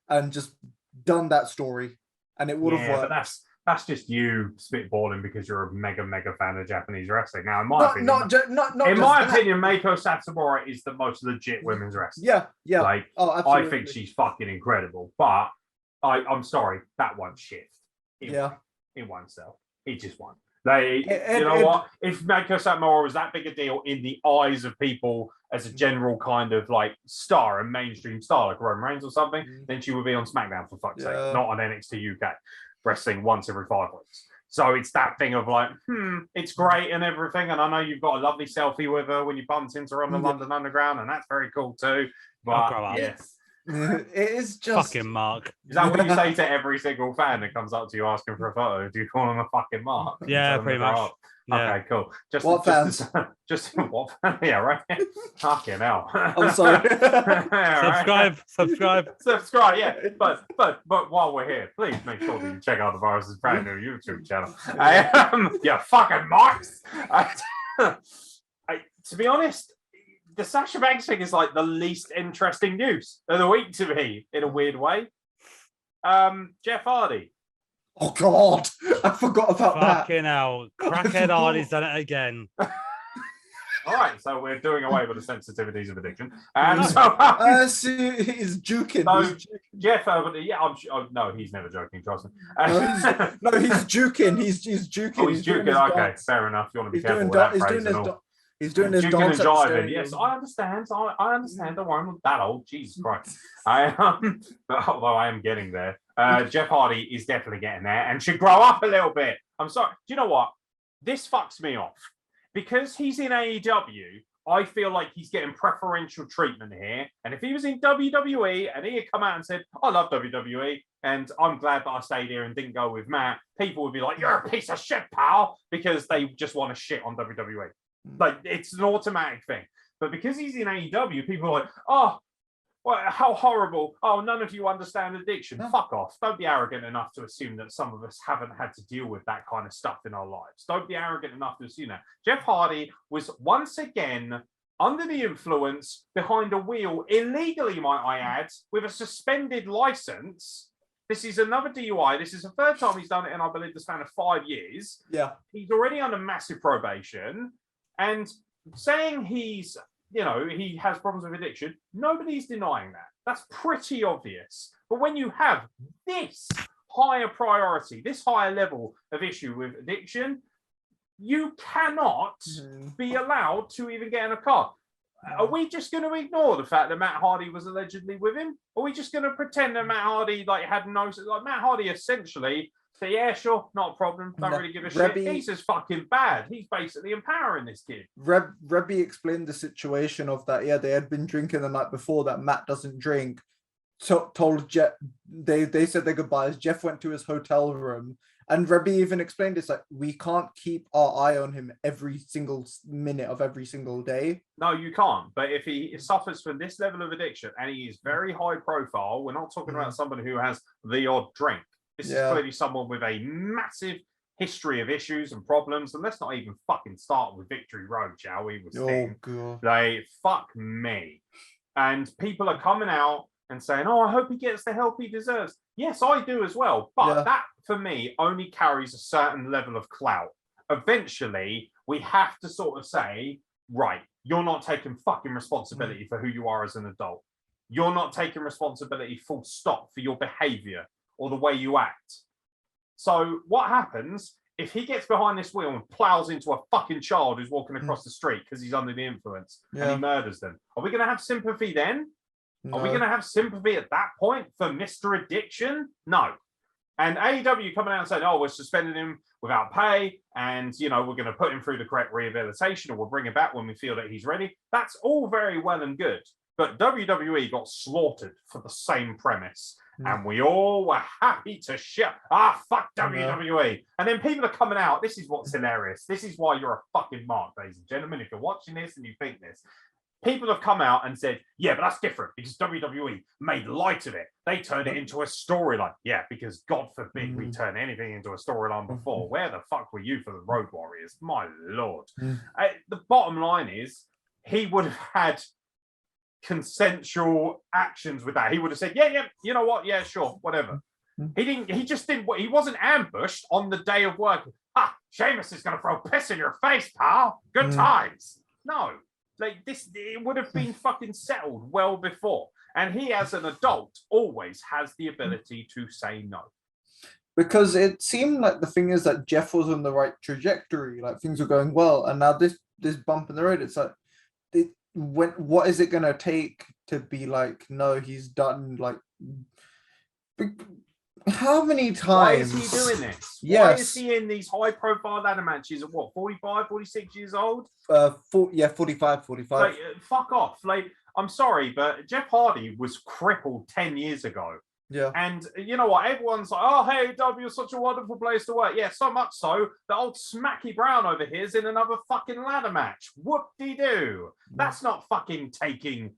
and just done that story. And it would have worked. But that's just you spitballing because you're a mega fan of Japanese wrestling. Now, in my opinion, Meiko Satomura is the most legit women's wrestler. Yeah. Like, I think she's fucking incredible. But I'm sorry, that won't shift. It won't sell. It just won't. What? If Meiko Satomura was that big a deal in the eyes of people as a general kind of like star, a mainstream star, like Roman Reigns or something, then she would be on SmackDown for fuck's sake, not on NXT UK. Wrestling once every 5 weeks. So it's that thing of like, it's great and everything. And I know you've got a lovely selfie with her when you bumped into her on the London Underground, and that's very cool too. But it is just fucking Mark. Is that what you say to every single fan that comes up to you asking for a photo? Do you call them a fucking Mark? Yeah, pretty much. Yeah. Okay, cool. Just what fans? Just what? Yeah, right. Fucking hell. I'm sorry. Subscribe. Yeah, but while we're here, please make sure that you check out the Virus's brand new YouTube channel. Yeah, fucking marks. To be honest, the Sasha Banks thing is like the least interesting news of the week to me in a weird way. Jeff Hardy. Oh God, I forgot about that. Fucking hell. Crackhead Hardy's done it again. All right, so we're doing away with the sensitivities of addiction. He's juking. So, Jeff, no, he's never joking, trust me. No, he's juking. He's juking. Oh, he's juking. Okay, fair enough. You want to be careful with that phrase and all. He's doing his juking dance and jiving. Yes, I understand. I understand. Don't worry, I'm not that old. Jesus Christ. Although I am getting there. Jeff Hardy is definitely getting there and should grow up a little bit. I'm sorry. Do you know what? This fucks me off. Because he's in AEW, I feel like he's getting preferential treatment here. And if he was in WWE and he had come out and said, I love WWE and I'm glad that I stayed here and didn't go with Matt, people would be like, you're a piece of shit, pal, because they just want to shit on WWE. Like, it's an automatic thing. But because he's in AEW, people are like, oh, well, how horrible. Oh, none of you understand addiction. Fuck off. Don't be arrogant enough to assume that some of us haven't had to deal with that kind of stuff in our lives. Don't be arrogant enough to assume that. Jeff Hardy was once again under the influence, behind a wheel, illegally, might I add, with a suspended license. This is another DUI. This is the third time he's done it in, I believe, the span of 5 years. Yeah. He's already under massive probation. And saying he's, he has problems with addiction, nobody's denying that. That's pretty obvious. But when you have this higher priority, this higher level of issue with addiction, you cannot be allowed to even get in a car. Are we just going to ignore the fact that Matt Hardy was allegedly with him? Are we just going to pretend that Matt Hardy had no, Matt Hardy essentially said, yeah, sure, not a problem, don't really give a shit. He's just fucking bad. He's basically empowering this kid. Rebby explained the situation of that. Yeah, they had been drinking the night before, that Matt doesn't drink. Told Jeff, they said their goodbyes. Jeff went to his hotel room, and Rebby even explained it's like, we can't keep our eye on him every single minute of every single day. No, you can't. But if he suffers from this level of addiction and he is very high profile, we're not talking about somebody who has the odd drink. This is clearly someone with a massive history of issues and problems. And let's not even fucking start with Victory Road, shall we? God. Fuck me. And people are coming out and saying, oh, I hope he gets the help he deserves. Yes, I do as well. But that, for me, only carries a certain level of clout. Eventually, we have to sort of say, right, you're not taking fucking responsibility for who you are as an adult. You're not taking responsibility, full stop, for your behavior or the way you act. So what happens if he gets behind this wheel and plows into a fucking child who's walking across the street because he's under the influence and he murders them? Are we going to have sympathy then? No. Are we going to have sympathy at that point for Mr. Addiction? No. And AEW coming out and saying, oh, we're suspending him without pay and, we're going to put him through the correct rehabilitation or we'll bring him back when we feel that he's ready. That's all very well and good. But WWE got slaughtered for the same premise. And we all were happy to shut. Fuck WWE. And then people are coming out. This is what's hilarious. This is why you're a fucking mark, ladies and gentlemen. If you're watching this and you think this, people have come out and said, yeah, but that's different because WWE made light of it. They turned it into a storyline. Yeah, because God forbid we turn anything into a storyline before. Where the fuck were you for the Road Warriors? My Lord. The bottom line is he would have had consensual actions with that. He would have said, yeah, you know what? Yeah, sure, whatever. He wasn't ambushed on the day of work. Sheamus is going to throw piss in your face, pal. Good times. No. This, it would have been fucking settled well before. And he, as an adult, always has the ability to say no. Because it seemed like the thing is that Jeff was on the right trajectory, like things were going well, and now this bump in the road, it's like, what is it gonna take to be like, no, he's done? Like, how many times? Why is he doing this? Yes. Why is he in these high-profile ladder matches at 45, 46 years old? 45. Fuck off. I'm sorry, but Jeff Hardy was crippled 10 years ago. Yeah. And you know what? Everyone's like, oh, hey, W is such a wonderful place to work. Yeah, so much so that old Smacky Brown over here is in another fucking ladder match. Whoop-de-doo. That's not fucking taking,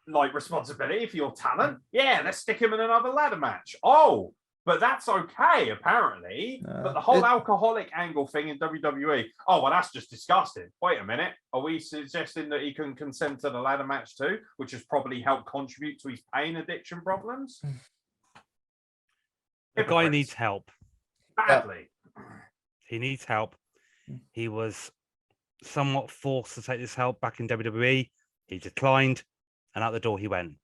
responsibility for your talent. Yeah, let's stick him in another ladder match. Oh, but that's okay, apparently. But the whole alcoholic angle thing in WWE, oh, well, that's just disgusting. Wait a minute. Are we suggesting that he can consent to the ladder match too, which has probably helped contribute to his pain addiction problems? The guy needs help. Badly. He needs help. He was somewhat forced to take this help back in WWE. He declined, and out the door he went.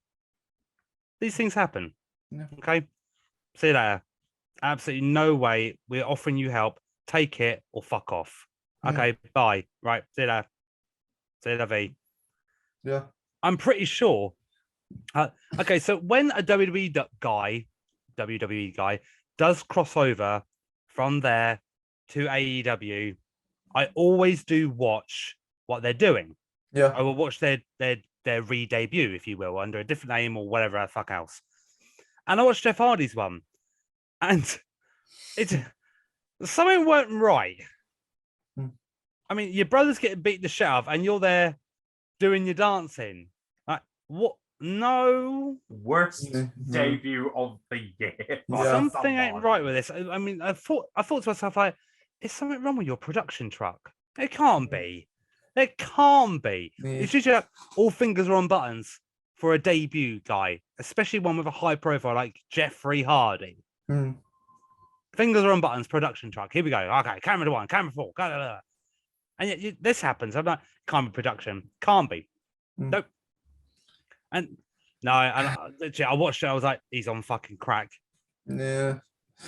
These things happen. Yeah. Okay? See you later. Absolutely no way. We're offering you help. Take it or fuck off. Okay, bye. Right, see you later. See you later. Yeah. I'm pretty sure. Okay, so when a WWE guy does cross over from there to AEW, I always do watch what they're doing. Yeah. I will watch their re-debut, if you will, under a different name or whatever the fuck else. And I watched Jeff Hardy's one, and something weren't right. I mean, your brother's getting beat the shit out of, and you're there doing your dancing. Like, what? No. Worst debut of the year. Something ain't right with this. I mean, I thought to myself, like, is something wrong with your production truck? It can't be. It can't be. Yeah. It's just all fingers are on buttons for a debut guy, especially one with a high profile like Jeffrey Hardy. Fingers are on buttons, production truck. Here we go. Okay, camera 1, camera 4. And yet this happens. I'm like, can't be production. Can't be. Nope. And no, I watched it. I was like, he's on fucking crack. Yeah.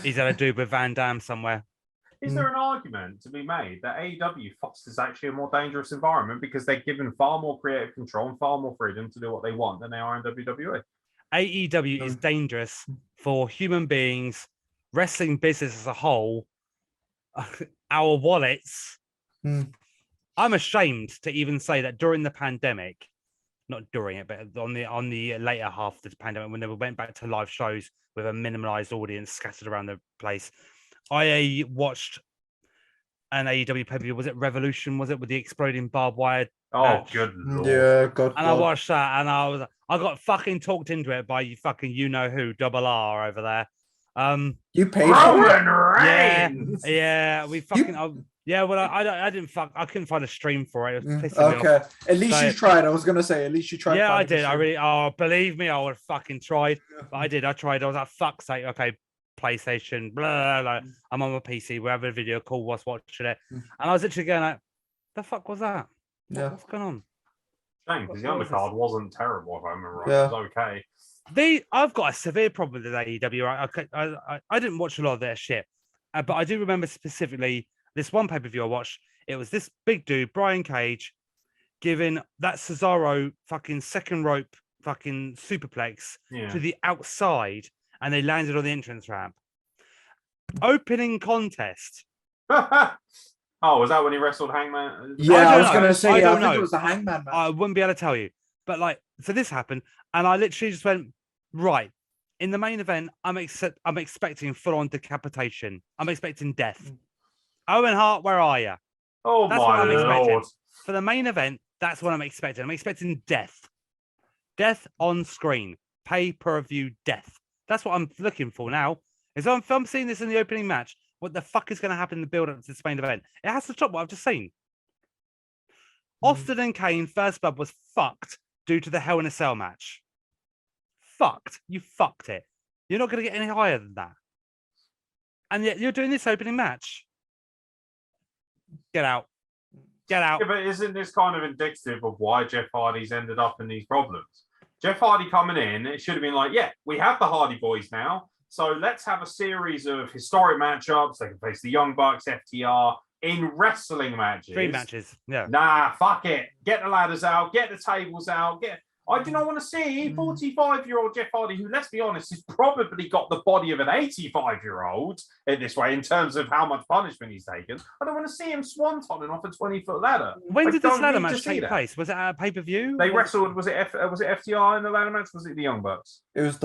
He's had a dude with Van Damme somewhere. Is there an argument to be made that AEW fosters actually a more dangerous environment because they're given far more creative control and far more freedom to do what they want than they are in WWE? AEW is dangerous for human beings, wrestling business as a whole, our wallets. I'm ashamed to even say that during the pandemic, not during it, but on the later half of the pandemic, when they went back to live shows with a minimalized audience scattered around the place, I watched an AEW pay-per-view. Was it Revolution? Was it with the exploding barbed wire? Oh, good lord. Yeah, God. And I watched that, and I got fucking talked into it by you fucking who Double R over there. You paid Roman for it. Reigns. Yeah, we fucking. Yeah, well, I didn't I couldn't find a stream for it. It was pissing me off. Okay, at least you tried. I was gonna say, at least you tried. Yeah, I did. I really. Oh, believe me, I would have fucking tried. But I did. I tried. I was like, fuck's sake. Okay, PlayStation. Blah. Like, I'm on my PC. We're having a video call. Was watching it, and I was literally going like, the fuck was that? What's going on? Shame, because the undercard wasn't terrible. If I remember right, it was okay. I've got a severe problem with AEW. I didn't watch a lot of their shit, but I do remember specifically this one pay-per-view I watched. It was this big dude, Brian Cage, giving that Cesaro fucking second rope fucking superplex to the outside, and they landed on the entrance ramp. Opening contest. Oh, was that when he wrestled Hangman? Yeah, I was going to say, I think it was the Hangman match. I wouldn't be able to tell you. But like, so this happened, and I literally just went, right, in the main event, I'm expecting full-on decapitation. I'm expecting death. Owen Hart, where are you? Oh, that's my lord. For the main event, that's what I'm expecting. I'm expecting death. Death on screen. Pay-per-view death. That's what I'm looking for now. If I'm seeing this in the opening match, what the fuck is going to happen in the build-up to this main event? It has to top what I've just seen. Austin and Kane, First Blood was fucked due to the Hell in a Cell match. Fucked. You fucked it. You're not going to get any higher than that. And yet you're doing this opening match. Get out. Get out. Yeah, but isn't this kind of indicative of why Jeff Hardy's ended up in these problems? Jeff Hardy coming in, it should have been like, yeah, we have the Hardy Boys now. So let's have a series of historic matchups. They can face the Young Bucks, FTR, in wrestling matches. 3 matches. Yeah. Nah, fuck it. Get the ladders out. Get the tables out. I do not want to see 45-year-old Jeff Hardy, who, let's be honest, has probably got the body of an 85-year-old in this way, in terms of how much punishment he's taken. I don't want to see him swantoning off a 20-foot ladder. When did this ladder match take place? Was it at a pay-per-view? They wrestled. Was it FTR in the ladder match? Was it the Young Bucks? It was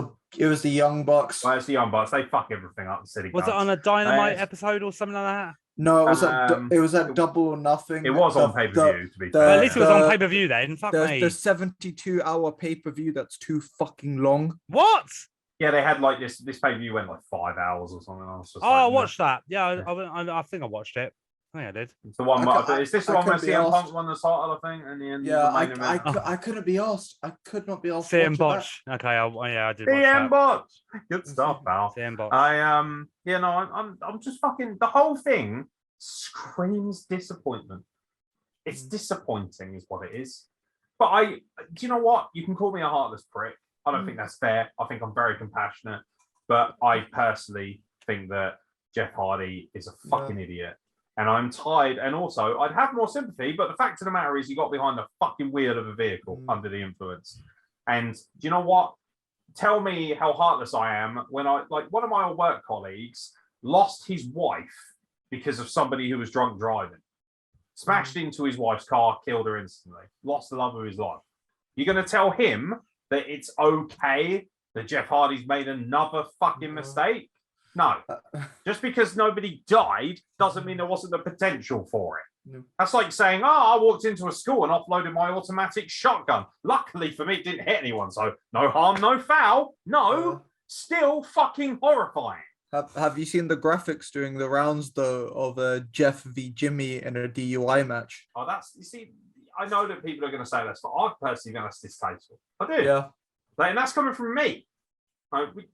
the Young Bucks. Well, it's the Young Bucks. They fuck everything up. The city. Was it on a Dynamite episode or something like that? No, it was at Double or Nothing. It was on pay-per-view, to be fair. Well, at least it was on pay-per-view then. Fuck me. The 72-hour pay-per-view that's too fucking long. What? Yeah, they had like this pay-per-view went like 5 hours or something. I watched that. Yeah, I think I watched it. I think I did. It's the one. Is this the one where CM Punk won the title? I think in the end. Yeah, I couldn't be asked. I could not be asked. CM Botch. Okay, I did. CM Botch. Good stuff, pal. CM Botch. I'm just fucking. The whole thing screams disappointment. It's disappointing, is what it is. But do you know what? You can call me a heartless prick. I don't think that's fair. I think I'm very compassionate, but I personally think that Jeff Hardy is a fucking idiot. And I'm tired. And also, I'd have more sympathy, but the fact of the matter is he got behind the fucking wheel of a vehicle under the influence. And do you know what? Tell me how heartless I am when one of my old work colleagues lost his wife because of somebody who was drunk driving. Smashed into his wife's car, killed her instantly. Lost the love of his life. You're going to tell him that it's okay that Jeff Hardy's made another fucking mistake? No. Just because nobody died doesn't mean there wasn't the potential for it. That's like saying, I walked into a school and offloaded my automatic shotgun. Luckily for me, it didn't hit anyone, so no harm, no foul. No, still fucking horrifying. Have you seen the graphics doing the rounds, though, of Jeff v. Jimmy in a DUI match? Oh, I know that people are going to say this, but I personally think that's distasteful. I do. Yeah. And that's coming from me.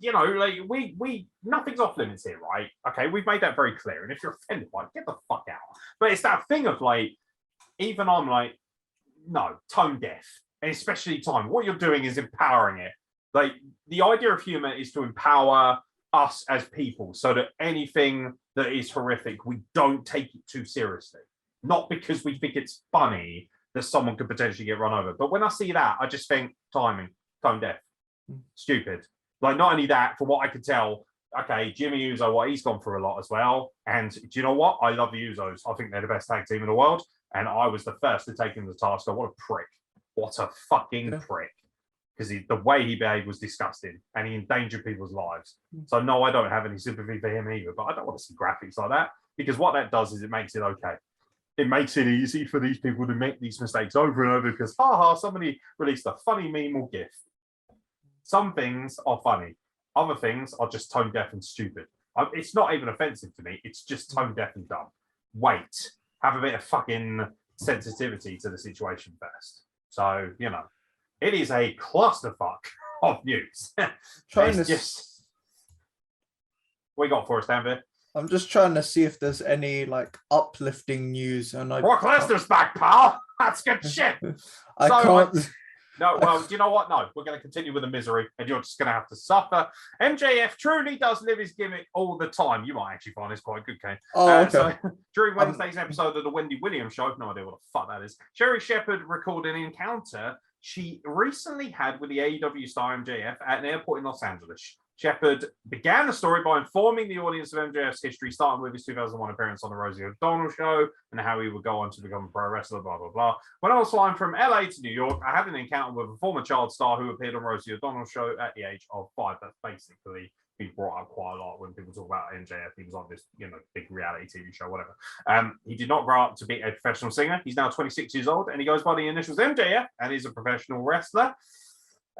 We nothing's off limits here, right? Okay, we've made that very clear. And if you're offended by it, get the fuck out. But it's that thing of even I'm like, no, tone deaf, and especially time. What you're doing is empowering it. Like, the idea of humor is to empower us as people so that anything that is horrific, we don't take it too seriously. Not because we think it's funny that someone could potentially get run over. But when I see that, I just think timing, tone deaf, stupid. Like, not only that, from what I could tell, okay, Jimmy Uso, what he's gone through a lot as well. And do you know what? I love the Usos. I think they're the best tag team in the world. And I was the first to take him to task. What a prick. What a fucking prick. Because the way he behaved was disgusting and he endangered people's lives. So no, I don't have any sympathy for him either, but I don't want to see graphics like that, because what that does is it makes it okay. It makes it easy for these people to make these mistakes over and over because, somebody released a funny meme or GIF. Some things are funny. Other things are just tone deaf and stupid. It's not even offensive to me. It's just tone deaf and dumb. Wait, have a bit of fucking sensitivity to the situation first. So, it is a clusterfuck of news. Just... What you got for us, Tanvir? I'm just trying to see if there's any uplifting news. And Brock Lesnar's back, pal. That's good shit. I can't. No, well, do you know what? No, we're going to continue with the misery, and you're just going to have to suffer. MJF truly does live his gimmick all the time. You might actually find this quite good, Kane. Okay. So, during Wednesday's episode of the Wendy Williams show, no idea what the fuck that is, Sherry Shepherd recorded an encounter she recently had with the AEW star MJF at an airport in Los Angeles. Shepherd began the story by informing the audience of MJF's history, starting with his 2001 appearance on the Rosie O'Donnell show and how he would go on to become a pro wrestler, blah, blah, blah. When I was flying from LA to New York, I had an encounter with a former child star who appeared on Rosie O'Donnell's show at the age of 5. That's basically been brought up quite a lot when people talk about MJF. He was on this, big reality TV show, whatever. He did not grow up to be a professional singer. He's now 26 years old, and he goes by the initials MJF, and he's a professional wrestler.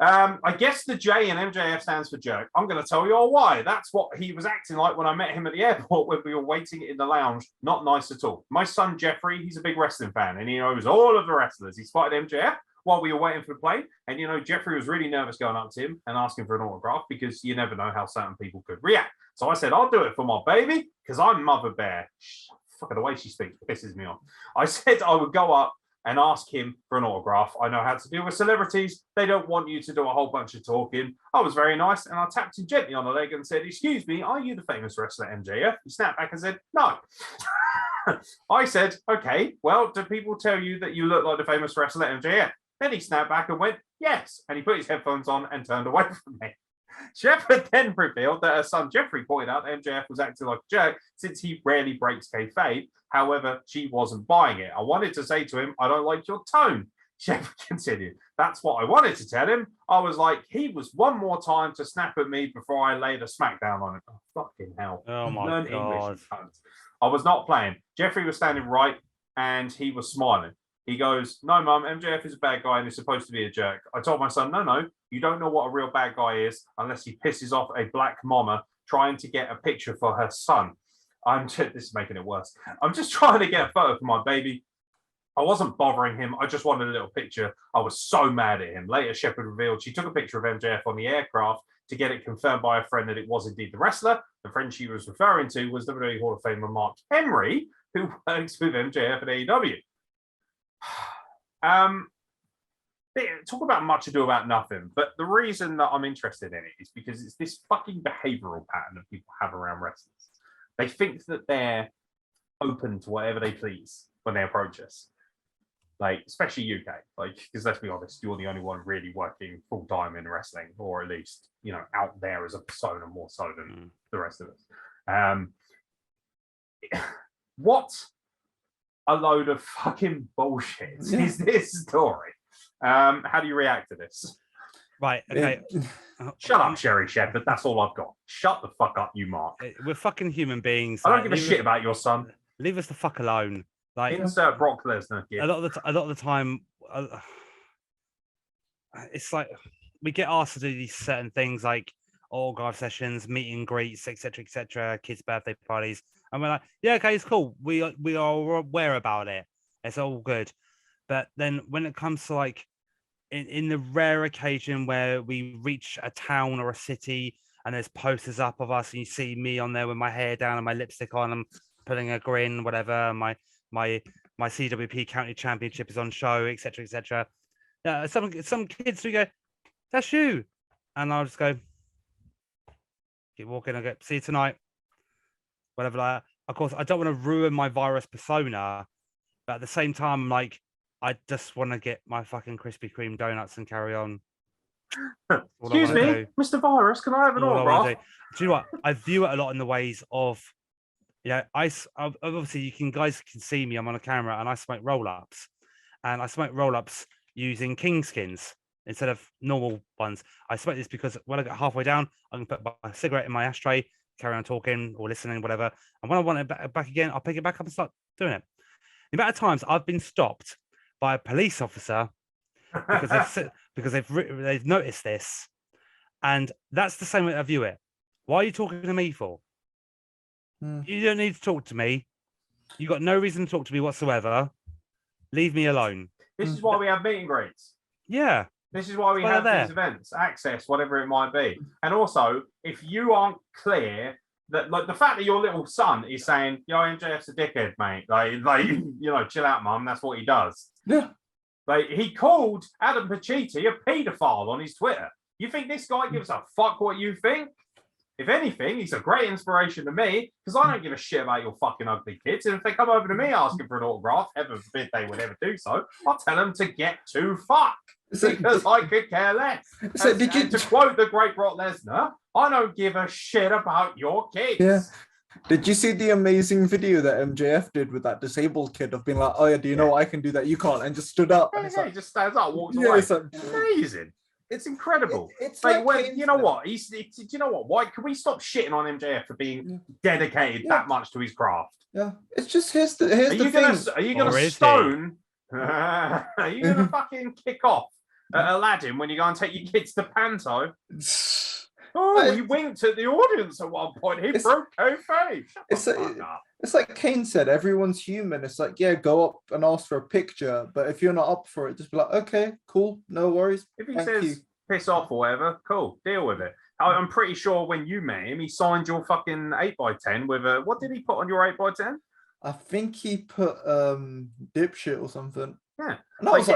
I guess the J in MJF stands for jerk. I'm going to tell you all why. That's what he was acting like when I met him at the airport when we were waiting in the lounge. Not nice at all. My son, Jeffrey, he's a big wrestling fan, and he knows all of the wrestlers. He spotted MJF while we were waiting for the plane. And, Jeffrey was really nervous going up to him and asking for an autograph because you never know how certain people could react. So I said, I'll do it for my baby because I'm Mother Bear. Fucking the way she speaks pisses me off. I said I would go up and ask him for an autograph. I know how to deal with celebrities. They don't want you to do a whole bunch of talking. I was very nice, and I tapped him gently on the leg and said, "Excuse me, are you the famous wrestler MJF?" He snapped back and said, "No." I said, "Okay, well, do people tell you that you look like the famous wrestler MJF?" Then he snapped back and went, "Yes." And he put his headphones on and turned away from me. Shepherd then revealed that her son Jeffrey pointed out that MJF was acting like a jerk since he rarely breaks kayfabe. However, she wasn't buying it. I wanted to say to him, "I don't like your tone." Shepherd continued. That's what I wanted to tell him. I was like, he was one more time to snap at me before I laid a smackdown on him. Oh, fucking hell. Oh my God. English, I was not playing. Jeffrey was standing right and he was smiling. He goes, "No, Mum, MJF is a bad guy and he's supposed to be a jerk." I told my son, no, you don't know what a real bad guy is unless he pisses off a black mama trying to get a picture for her son. This is making it worse. I'm just trying to get a photo for my baby. I wasn't bothering him. I just wanted a little picture. I was so mad at him. Later, Shepherd revealed she took a picture of MJF on the aircraft to get it confirmed by a friend that it was indeed the wrestler. The friend she was referring to was WWE Hall of Famer Mark Henry, who works with MJF at AEW. Talk about much ado about nothing, but the reason that I'm interested in it is because it's this fucking behavioral pattern that people have around wrestlers. They think that they're open to whatever they please when they approach us, like especially UK, because let's be honest, you're the only one really working full time in wrestling, or at least out there as a persona more so than the rest of us. What a load of fucking bullshit is this story? How do you react to this? Right, okay. Shut up, Sherry Shepherd. That's all I've got. Shut the fuck up, you Mark. We're fucking human beings. I don't give a shit about your son. Leave us the fuck alone. Insert Brock Lesnar. A lot of the time, it's like we get asked to do these certain things like autograph sessions, meet and greets, etc., kids' birthday parties, and we're like, yeah, okay, it's cool. We are aware about it. It's all good. But then when it comes to in the rare occasion where we reach a town or a city and there's posters up of us and you see me on there with my hair down and my lipstick on, I'm putting a grin, whatever, my my CWP County Championship is on show, etc., etc. Some kids who go, "That's you," and I'll just go, keep walking. I go, "See you tonight," whatever. Like that. Of course, I don't want to ruin my virus persona, but at the same time, I'm like, I just want to get my fucking Krispy Kreme donuts and carry on. Excuse me, Mr. Virus, can I have an autograph? Do you know what? I view it a lot in the ways of, obviously you guys can see me. I'm on a camera and I smoke roll-ups, and I smoke roll-ups using king skins instead of normal ones. I smoke this because when I get halfway down, I can put my cigarette in my ashtray, carry on talking or listening, whatever. And when I want it back again, I'll pick it back up and start doing it. The amount of times I've been stopped by a police officer because they've noticed this, and that's the same way I view it. Why are you talking to me for? You don't need to talk to me. You got no reason to talk to me whatsoever. Leave me alone. This is why we have meet and greets. Yeah. This is why we have these events, access, whatever it might be. And also, if you aren't clear that, like, the fact that your little son is saying, "Yo, MJF's a dickhead, mate," like chill out, mum. That's what he does. Yeah. Like, he called Adam Pacitti a paedophile on his Twitter. You think this guy gives a fuck what you think? If anything, he's a great inspiration to me, because I don't give a shit about your fucking ugly kids. And if they come over to me asking for an autograph, heaven forbid they would ever do so, I'll tell them to get to fuck. Because I could care less. So to quote the great Brock Lesnar, I don't give a shit about your kids. Yeah. Did you see the amazing video that MJF did with that disabled kid of being like, "Oh yeah, do you know what I can do that you can't?" And just stood up. And it's like, he just stands up, walks away. It's amazing. It's incredible. It's like you know what? Do you know what? Why can we stop shitting on MJF for being dedicated that much to his craft? Yeah, it's just here's the thing. Are you gonna stone? Are you gonna fucking kick off at Aladdin when you go and take your kids to Panto? Oh, he winked at the audience at one point. He broke kayfabe. It's like Kane said, everyone's human. It's like, yeah, go up and ask for a picture, but if you're not up for it, just be like, okay, cool, no worries. If he says piss off or whatever, cool, deal with it. I'm pretty sure when you met him, he signed your fucking 8x10 with a, what did he put on your 8x10? I think he put dipshit or something. Yeah. Like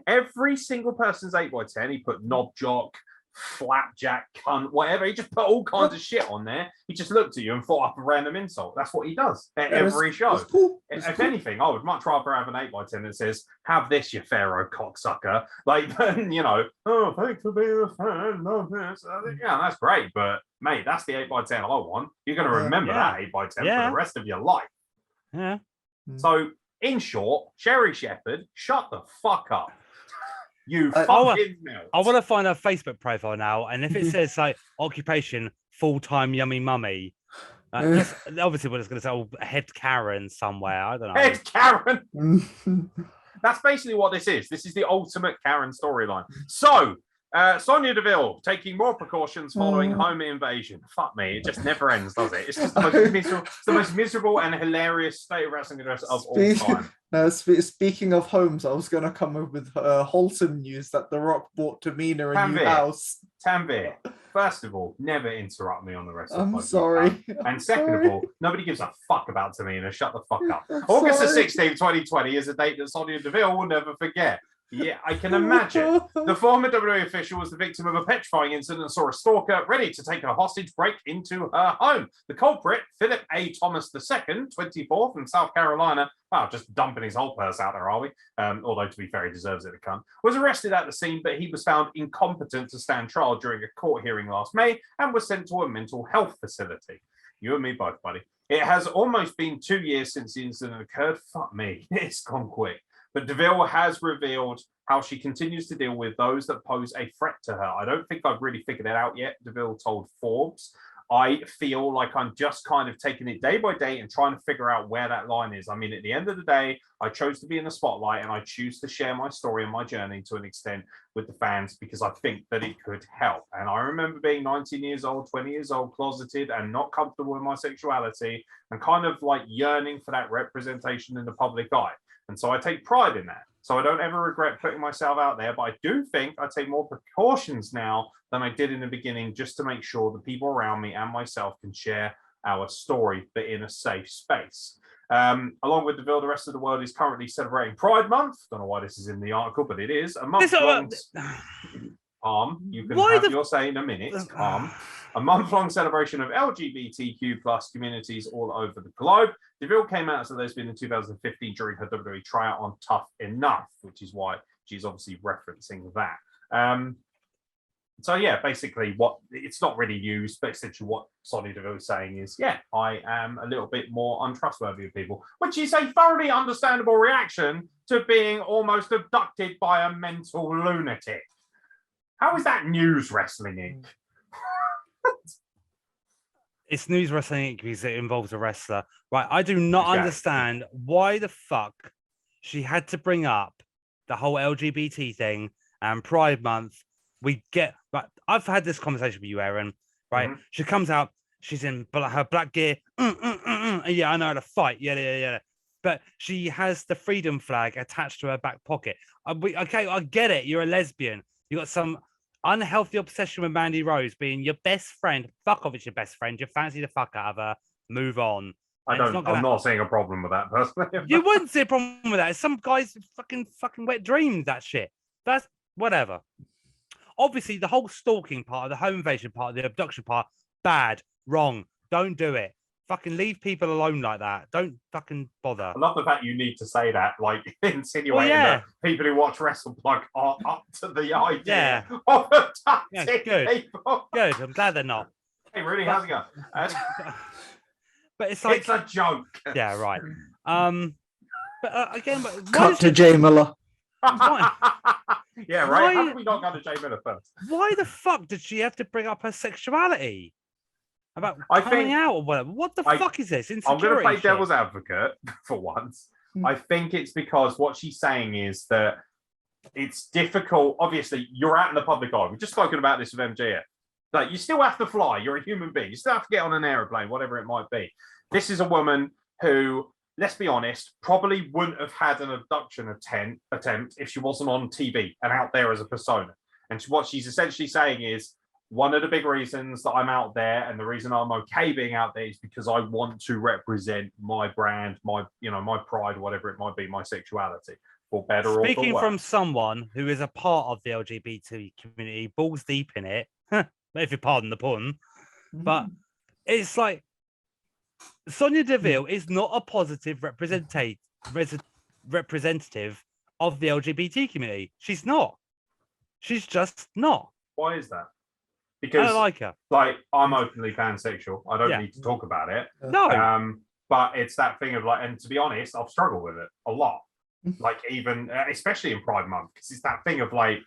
every single person's 8x10, he put knob jock, flapjack, cunt, whatever. He just put all kinds of shit on there. He just looked at you and thought up a random insult. That's what he does at every show. Cool. If anything, I would much rather have an 8x10 that says, "Have this, you pharaoh cocksucker." Like, oh, thanks for being a fan. Love this. Yeah, that's great. But mate, that's the 8x10 I want. You're going to remember that 8x10 for the rest of your life. Yeah. So, in short, Sherry Shepherd, shut the fuck up. You fucking melt. I want to find her Facebook profile now, and if it says like occupation full-time yummy mummy, obviously what it's going to say, head Karen somewhere. I don't know. Head Karen. That's basically what this is. This is the ultimate Karen storyline. So, Sonya Deville taking more precautions following home invasion. Fuck me, it just never ends, does it? It's just the most miserable and hilarious state of wrestling address of all time. No, speaking of homes, I was going to come up with wholesome news that The Rock bought Tamina a new house. Tanvir, first of all, never interrupt me on the rest of the podcast. I'm sorry. And second of all, nobody gives a fuck about Tamina. Shut the fuck up. August the 16th, 2020 is a date that Sonya Deville will never forget. Yeah, I can imagine. The former WWE official was the victim of a petrifying incident and saw a stalker ready to take her hostage break into her home. The culprit, Philip A. Thomas II, 24, from South Carolina, wow, just dumping his whole purse out there, are we? Although, to be fair, he deserves it, the cunt, was arrested at the scene, but he was found incompetent to stand trial during a court hearing last May and was sent to a mental health facility. You and me both, buddy. It has almost been 2 years since the incident occurred. Fuck me, it's gone quick. But Deville has revealed how she continues to deal with those that pose a threat to her. I don't think I've really figured it out yet, Deville told Forbes. I feel like I'm just kind of taking it day by day and trying to figure out where that line is. I mean, at the end of the day, I chose to be in the spotlight and I choose to share my story and my journey to an extent with the fans because I think that it could help. And I remember being 19 years old, 20 years old, closeted and not comfortable with my sexuality and kind of like yearning for that representation in the public eye. And so I take pride in that. So I don't ever regret putting myself out there, but I do think I take more precautions now than I did in the beginning, just to make sure the people around me and myself can share our story, but in a safe space. Along with Deville, the rest of the world is currently celebrating Pride Month. Don't know why this is in the article, but it is. A month-long... Calm. You can have your say in a minute. Calm. A month-long celebration of LGBTQ plus communities all over the globe. Deville came out as a lesbian in 2015 during her WWE tryout on Tough Enough, which is why she's obviously referencing that. So yeah, basically it's not really used, but essentially what Sonya Deville is saying is, yeah, I am a little bit more untrustworthy of people, which is a thoroughly understandable reaction to being almost abducted by a mental lunatic. How is that news wrestling Inc? It's news wrestling Inc because it involves a wrestler. Right. I do not understand why the fuck she had to bring up the whole LGBT thing and Pride Month. Right. I've had this conversation with you, Aeron. Right. Mm-hmm. She comes out, she's in her black gear. Yeah, I know how to fight. Yeah. But she has the freedom flag attached to her back pocket. Okay, I get it. You're a lesbian. You got some unhealthy obsession with Mandy Rose being your best friend. Fuck off, it's your best friend. You fancy the fuck out of her. Move on. I'm not seeing a problem with that personally. You wouldn't see a problem with that. Some guys fucking wet dreams, that shit. That's whatever. Obviously, the whole stalking part, the home invasion part, the abduction part, bad, wrong. Don't do it. Fucking leave people alone like that. Don't fucking bother. I love the fact you need to say that, like insinuating that people who watch Wrestle Plug are up to the idea of abducting people. Good. I'm glad they're not. Hey, Rudy, how's it going? But it's like it's a joke. Yeah, right. But again, cut to Jay Miller. Yeah, right. How did we not go to Jay Miller first? Why the fuck did she have to bring up her sexuality? About coming out or whatever. What the fuck is this? I'm going to play devil's advocate for once. I think it's because what she's saying is that it's difficult. Obviously, you're out in the public eye. We've just spoken about this with MJF. Like, you still have to fly. You're a human being. You still have to get on an aeroplane, whatever it might be. This is a woman who, let's be honest, probably wouldn't have had an abduction attempt if she wasn't on TV and out there as a persona. And what she's essentially saying is, one of the big reasons that I'm out there and the reason I'm okay being out there is because I want to represent my brand, my pride, whatever it might be, my sexuality, for better or for worse. Speaking from someone who is a part of the LGBT community, balls deep in it, if you pardon the pun, but it's like Sonya Deville is not a positive representative of the LGBT community. She's not. She's just not. Why is that? Because I don't like her. Like, I'm openly pansexual. I don't need to talk about it. No. But it's that thing of like, and to be honest, I've struggled with it a lot. Like, even especially in Pride Month, because it's that thing of like,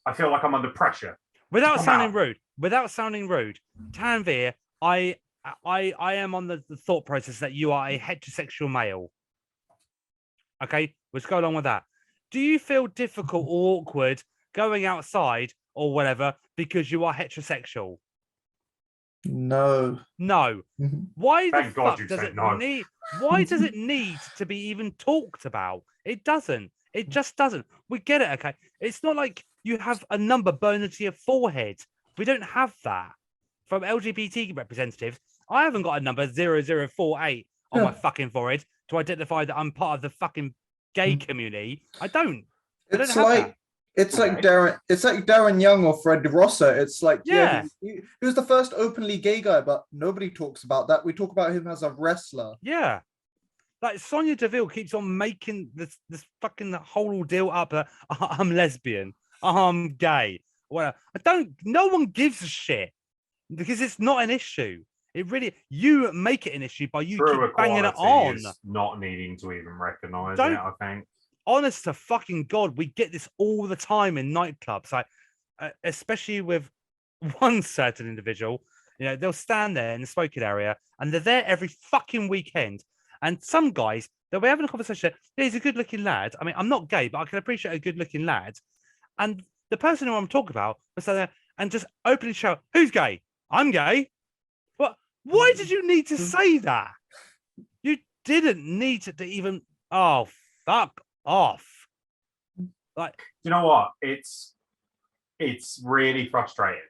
I feel like I'm under pressure. Without sounding rude, Tanvir, I am on the thought process that you are a heterosexual male. Okay, let's go along with that. Do you feel difficult or awkward going outside or whatever because you are heterosexual? No. Why Thank the God fuck does it no. need? Why does it need to be even talked about? It doesn't. It just doesn't. We get it, okay? It's not like you have a number burned into your forehead. We don't have that. From LGBT representatives, I haven't got a number 0048 on my fucking forehead to identify that I'm part of the fucking gay community. I don't. It's like Darren Young or Fred Rosser. It's like, he was the first openly gay guy, but nobody talks about that. We talk about him as a wrestler. Yeah. Like, Sonya Deville keeps on making this fucking whole deal up. I'm lesbian. I'm gay. Well, no one gives a shit because it's not an issue. It really, you make it an issue by you keep banging it on. Not needing to even recognise it, I think. Honest to fucking God, we get this all the time in nightclubs, like especially with one certain individual. You know, they'll stand there in the smoking area, and they're there every fucking weekend. And some guys, they'll be having a conversation. Yeah, he's a good-looking lad. I mean, I'm not gay, but I can appreciate a good-looking lad. And the person who I'm talking about was there and just openly shout, "Who's gay? I'm gay." What? Why did you need to say that? You didn't need to even. Oh, fuck off. Like, you know what? It's really frustrating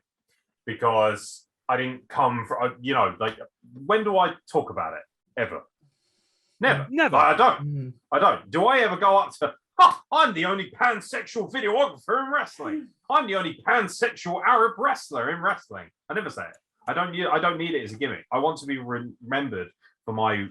because I didn't come from, like, when do I talk about it ever? Never. Never. I don't. I don't. Do I ever go up to, I'm the only pansexual videographer in wrestling. I'm the only pansexual Arab wrestler in wrestling. I never say it. I don't need it as a gimmick. I want to be remembered for my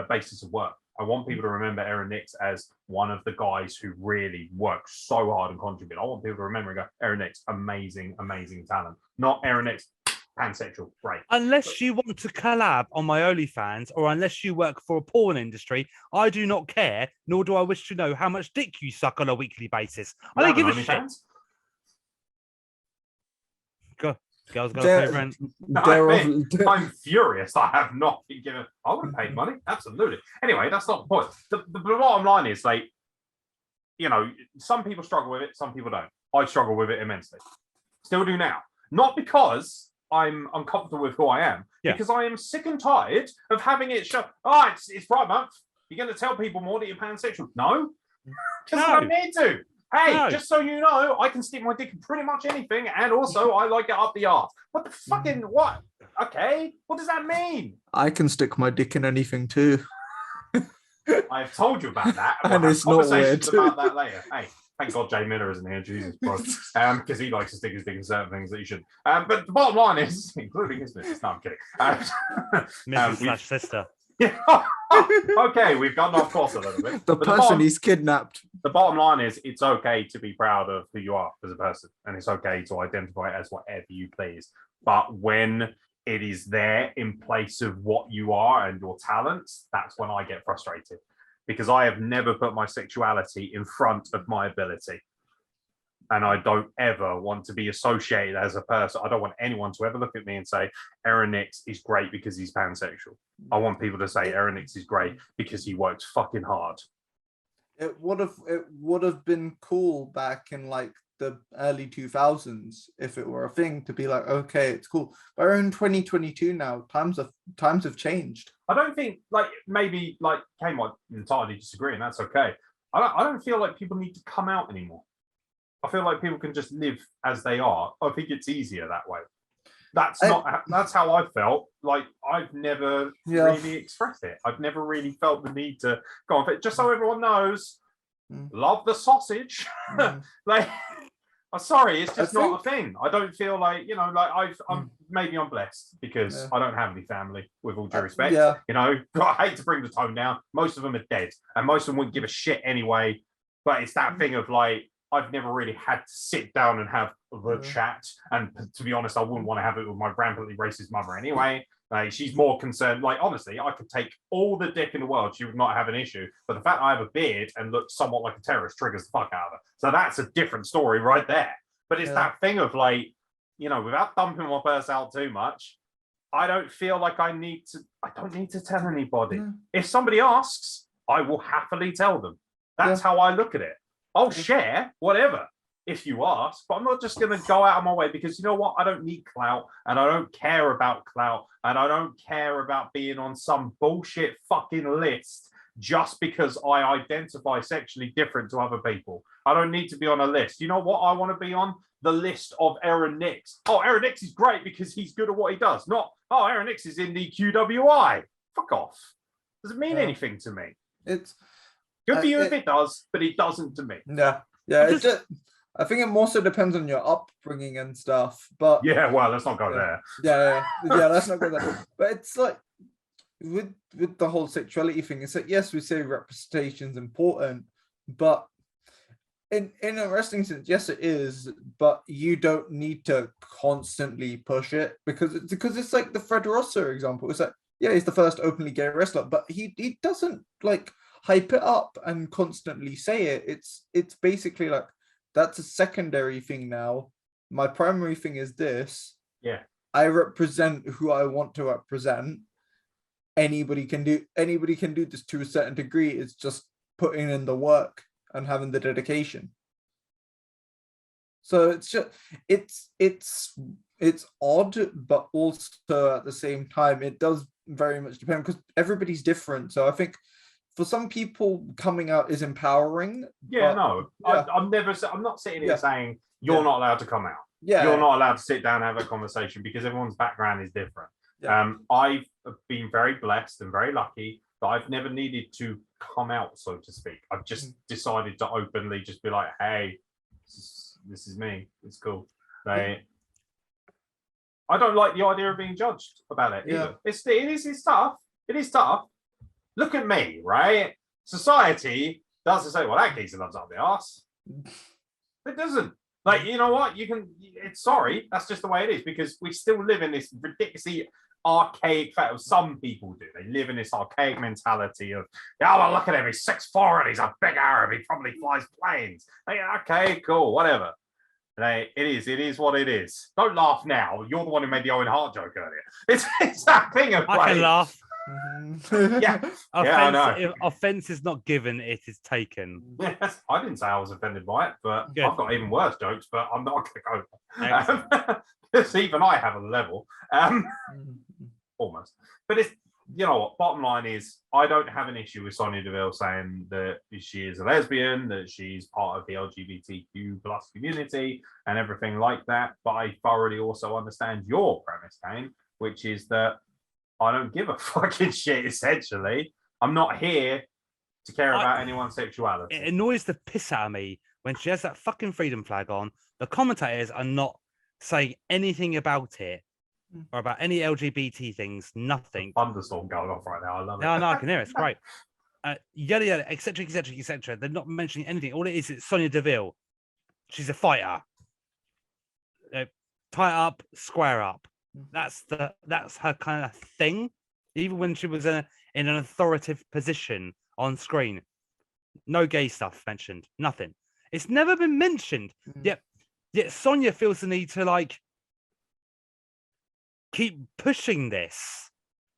basis of work. I want people to remember Aeron Nix as one of the guys who really worked so hard and contributed. I want people to remember and go, Aeron Nix, amazing, amazing talent. Not Aeron Nix, pansexual, great. Unless you want to collab on my OnlyFans, or unless you work for a porn industry, I do not care, nor do I wish to know how much dick you suck on a weekly basis. I don't give a shit. Girls got to pay rent. I'm furious. I have not been given. I would have paid money. Absolutely. Anyway, that's not the point. The bottom line is, like, you know, some people struggle with it, some people don't. I struggle with it immensely. Still do now. Not because I'm uncomfortable with who I am, because I am sick and tired of having it show. Oh, it's Pride Month. You're going to tell people more that you're pansexual? No. Because I don't need to. Hey, just so you know, I can stick my dick in pretty much anything, and also I like it up the arse. What the fucking what? Okay, what does that mean? I can stick my dick in anything too. I've told you about that, and we'll it's not weird. About that later. Hey, thank God Jay Miller isn't here, Jesus Christ, because he likes to stick his dick in certain things that he shouldn't. But the bottom line is, including his missus. No, I'm kidding. Mrs. / sister. Okay, we've gone off course a little bit. The person he's kidnapped. The bottom line is, it's okay to be proud of who you are as a person, and it's okay to identify as whatever you please. But when it is there in place of what you are and your talents, that's when I get frustrated, because I have never put my sexuality in front of my ability. And I don't ever want to be associated as a person. I don't want anyone to ever look at me and say, Aeron Nix is great because he's pansexual. I want people to say Aeron Nix is great because he works fucking hard. It would have been cool back in like the early 2000s if it were a thing to be like, okay, it's cool. But we're in 2022 now. Times have changed. I don't think, like, maybe like Kane might entirely disagree, and that's okay. I don't feel like people need to come out anymore. I feel like people can just live as they are. I think it's easier that way. That's how I felt. Like, I've never really expressed it. I've never really felt the need to go on. Just so everyone knows, love the sausage. Like, I'm sorry, it's just not a thing. I don't feel like, you know, like I'm blessed because I don't have any family, with all due respect. You know, I hate to bring the tone down. Most of them are dead, and most of them wouldn't give a shit anyway. But it's that thing of like, I've never really had to sit down and have the chat. And to be honest, I wouldn't want to have it with my rampantly racist mother anyway. Like, she's more concerned. Like, honestly, I could take all the dick in the world. She would not have an issue. But the fact I have a beard and look somewhat like a terrorist triggers the fuck out of her. So that's a different story right there. But it's that thing of like, you know, without dumping my purse out too much, I don't feel like I don't need to tell anybody. If somebody asks, I will happily tell them. That's how I look at it. I'll share whatever if you ask, but I'm not just going to go out of my way, because you know what? I don't need clout, and I don't care about clout, and I don't care about being on some bullshit fucking list just because I identify sexually different to other people. I don't need to be on a list. You know what? I want to be on the list of Aeron Nix. Oh, Aeron Nix is great because he's good at what he does. Not, oh, Aeron Nix is in the QWI. Fuck off. Does it mean anything to me? It's good for you if it does, but it doesn't to me. I think it more so depends on your upbringing and stuff. But well, let's not go there. Let's not go there. But it's like with the whole sexuality thing, it's like, yes, we say representation is important, but in a wrestling sense, yes, it is. But you don't need to constantly push it because it's like the Fred Rosser example. It's like, yeah, he's the first openly gay wrestler, but he doesn't like hype it up and constantly say it. It's basically like, that's a secondary thing now. My primary thing is this. I represent who I want to represent. Anybody can do this to a certain degree. It's just putting in the work and having the dedication. So it's just it's odd, but also at the same time it does very much depend, because everybody's different. So I think for some people, coming out is empowering. I'm not sitting here saying you're not allowed to come out. You're not allowed to sit down and have a conversation, because everyone's background is different. I've been very blessed and very lucky that I've never needed to come out, so to speak. I've just decided to openly just be like, hey, this is me. It's cool. Like, I don't like the idea of being judged about it either. It's tough. It is tough. Look at me, right? Society doesn't say, well, that geezer loves up the arse. It doesn't. Like, you know what? It's sorry. That's just the way it is, because we still live in this ridiculously archaic fact of some people do. They live in this archaic mentality of, oh, well, look at him. He's 6'4" and he's a big Arab. He probably flies planes. Like, okay, cool, whatever. Like, it is what it is. Don't laugh now. You're the one who made the Owen Hart joke earlier. It's that thing of I can laugh. I know. If offense is not given, it is taken. Yes, I didn't say I was offended by it, but Good. I've got even worse jokes, but I'm not going to go. Because even I have a level. Almost. But it's, you know what, bottom line is, I don't have an issue with Sonya Deville saying that she is a lesbian, that she's part of the LGBTQ plus community and everything like that. But I thoroughly also understand your premise, Kane, which is that I don't give a fucking shit, essentially. I'm not here to care about anyone's sexuality. It annoys the piss out of me when she has that fucking freedom flag on. The commentators are not saying anything about it or about any LGBT things, nothing. Thunderstorm going off right now. I love it. No, I can hear it. It's great. Yada, yada, etc., etc., etc. They're not mentioning anything. All it is Sonya Deville. She's a fighter. Tie up, square up. That's her kind of thing. Even when she was in an authoritative position on screen, no gay stuff mentioned. Nothing. It's never been mentioned. Yet Sonya feels the need to like keep pushing this.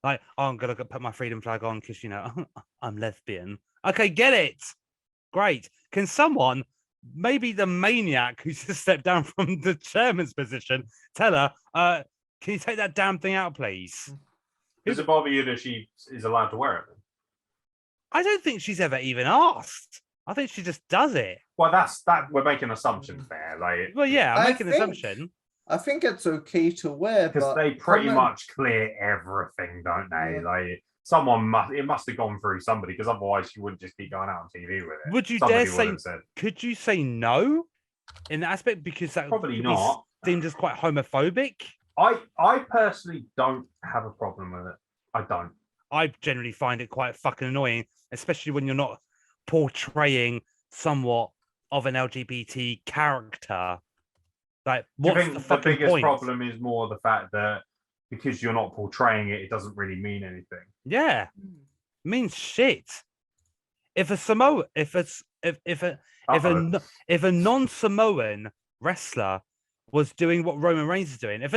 Like, oh, I'm gonna put my freedom flag on because, you know, I'm lesbian. Okay, get it. Great. Can someone, maybe the maniac who's just stepped down from the chairman's position, tell her, can you take that damn thing out, please? Does it bother you that she is allowed to wear it? I don't think she's ever even asked. I think she just does it. Well, that's we're making assumptions there. Like, well, yeah, I'm making an assumption. I think it's okay to wear, because they pretty much clear everything, don't they? Like, it must have gone through somebody, because otherwise she wouldn't just keep going out on TV with it. Would you Somebody dare say? Could you say no in that aspect, because that probably could not be deemed as quite homophobic? I personally don't have a problem with it. I don't. I generally find it quite fucking annoying, especially when you're not portraying somewhat of an LGBT character. Like, what's I think the fucking biggest point? problem is more the fact that because you're not portraying it, it doesn't really mean anything. Yeah, it means shit. If a non-Samoan wrestler was doing what Roman Reigns is doing, if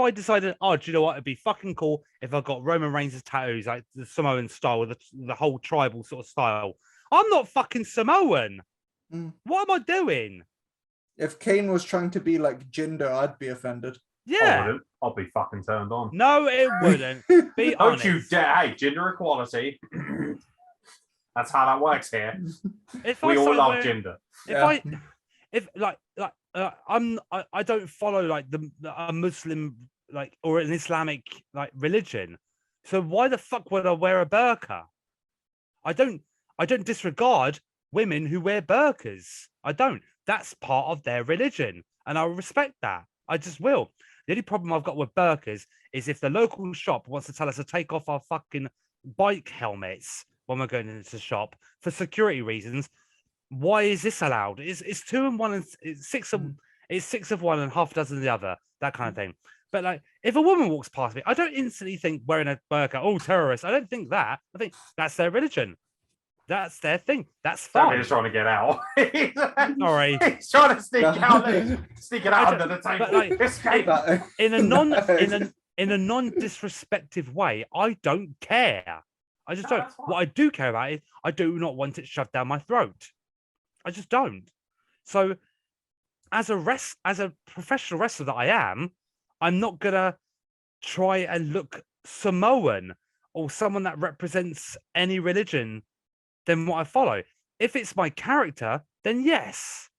I decided, oh, do you know what, it'd be fucking cool if I got Roman Reigns' tattoos, like the Samoan style, the whole tribal sort of style. I'm not fucking Samoan. What am I doing? If Kane was trying to be like Jinder, I'd be offended. Yeah, I'll be fucking turned on. no, it wouldn't. Be honest. Don't you dare! Hey, gender equality. That's how that works here. We all love gender. I don't follow like a Muslim like or an Islamic like religion, so why the fuck would I wear a burqa? I don't disregard women who wear burqas. I don't. That's part of their religion, and I respect that. I just will. The only problem I've got with burqas is if the local shop wants to tell us to take off our fucking bike helmets when we're going into the shop for security reasons. Why is this allowed? It's 2 and 1 and it's 6 of one and half a dozen of the other, that kind of thing. But like, if a woman walks past me, I don't instantly think wearing a burqa, oh, terrorist. I don't think that. I think that's their religion. That's their thing. That's fine. He's trying to get out. Sorry. He's trying to sneak it out under the table. But like, Escape. in a non-disrespective way, I don't care. I just don't. What I do care about is I do not want it shoved down my throat. I just don't. So, as a professional wrestler that I am, I'm not gonna try and look Samoan or someone that represents any religion than what I follow. If it's my character, then yes.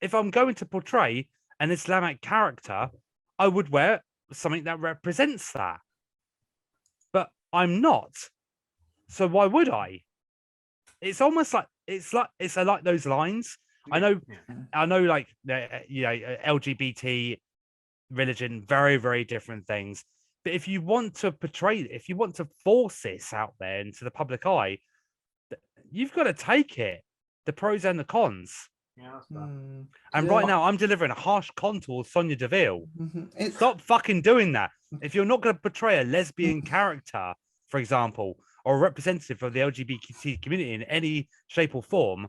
If I'm going to portray an Islamic character, I would wear something that represents that. But I'm not. So why would I? It's almost like it's like those lines. I know, like LGBT, religion, very, very different things. But if you want to force this out there into the public eye, you've got to take it, the pros and the cons. Yeah, that's fair. And right now, I'm delivering a harsh con towards Sonya Deville. Mm-hmm. Stop fucking doing that. If you're not going to portray a lesbian character, for example, or a representative of the LGBT community in any shape or form,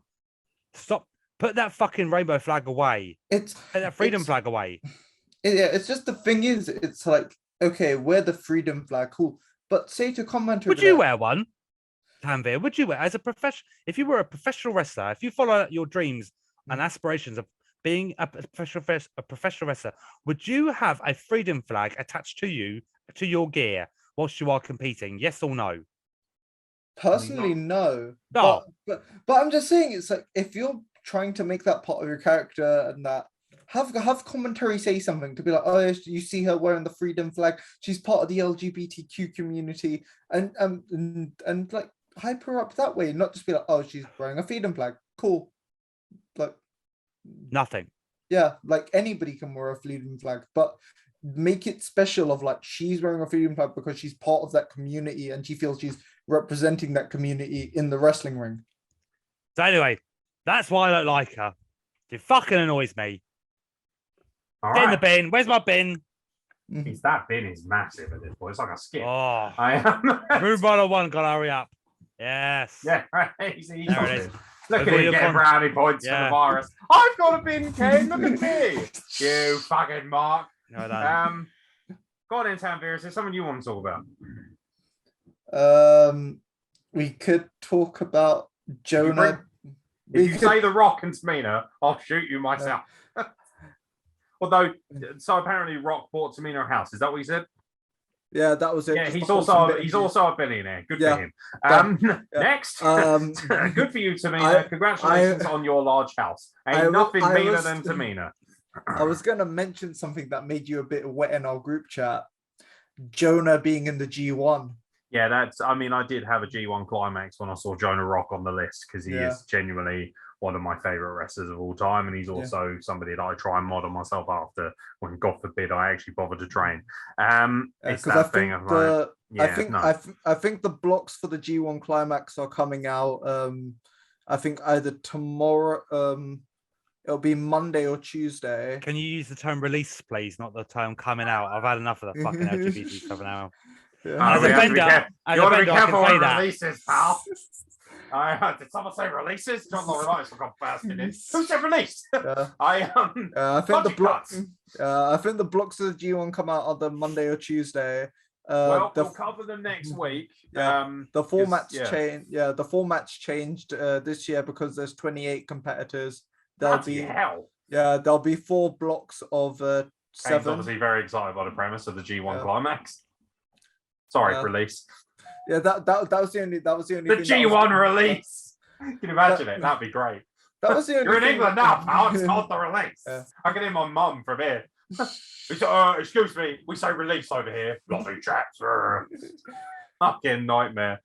stop. Put that fucking rainbow flag away. Put that freedom flag away. Yeah, it's just the thing is, it's like, okay, wear the freedom flag, cool. But say to comment, would you wear one, Tanvir? Would you wear as a if you were a professional wrestler, if you follow your dreams and aspirations of being a professional wrestler, would you have a freedom flag attached to you, to your gear, whilst you are competing? Yes or no? Personally, no. No. But I'm just saying, it's like, if you're trying to make that part of your character and that, have commentary say something to be like, oh, you see her wearing the freedom flag, she's part of the LGBTQ community, and like hype her up that way, not just be like, oh, she's wearing a freedom flag, cool. Like nothing. Yeah, like anybody can wear a freedom flag, but make it special of like, she's wearing a freedom flag because she's part of that community and she feels she's representing that community in the wrestling ring. So anyway, that's why I don't like her. It fucking annoys me. Get in the bin. Where's my bin? That bin is massive at this point. It's like a skip. Oh, I am. Room 101, gotta hurry up. Yes. Yeah, right. There it is. Look at Avoid him getting brownie points for the virus. I've got a bin, Kane. Look at me. You fucking Mark. No, no. Go on in, Tanvir. Is there something you want to talk about? We could talk about Jonah. If you say The Rock and Tamina, I'll shoot you myself. Although, so apparently Rock bought Tamina a house. Is that what he said? Yeah, that was it. Yeah, he's also a billionaire. Good for him. Next, good for you, Tamina. Congratulations on your large house. Ain't nothing meaner than Tamina. I was going to mention something that made you a bit wet in our group chat. Jonah being in the G1. Yeah, I did have a G1 climax when I saw Jonah Rock on the list because he is genuinely one of my favorite wrestlers of all time, and he's also somebody that I try and model myself after when, God forbid, I actually bother to train. It's that thing of like, I think the blocks for the G1 climax are coming out. I think either tomorrow, it'll be Monday or Tuesday. Can you use the term release, please, not the term coming out? I've had enough of the fucking LGBT stuff now. As a vendor, you want to be careful with releases, pal. Did someone say releases? John Laurie Lights got bastard in. Who said release? I think the blocks of the G1 come out on the Monday or Tuesday. We'll cover them next week. The format's changed. Yeah, the format's changed this year because there's 28 competitors. There'll be 4 blocks of 7. Kane's obviously very excited by the premise of the G1 climax. Sorry, release. Yeah, that was the only. The G1 release. Can you imagine it? That'd be great. That was the only. You're in England now, pal. It's called the release. I can hear my mum from here. Excuse me, we say release over here. Lovely chaps. Fucking nightmare.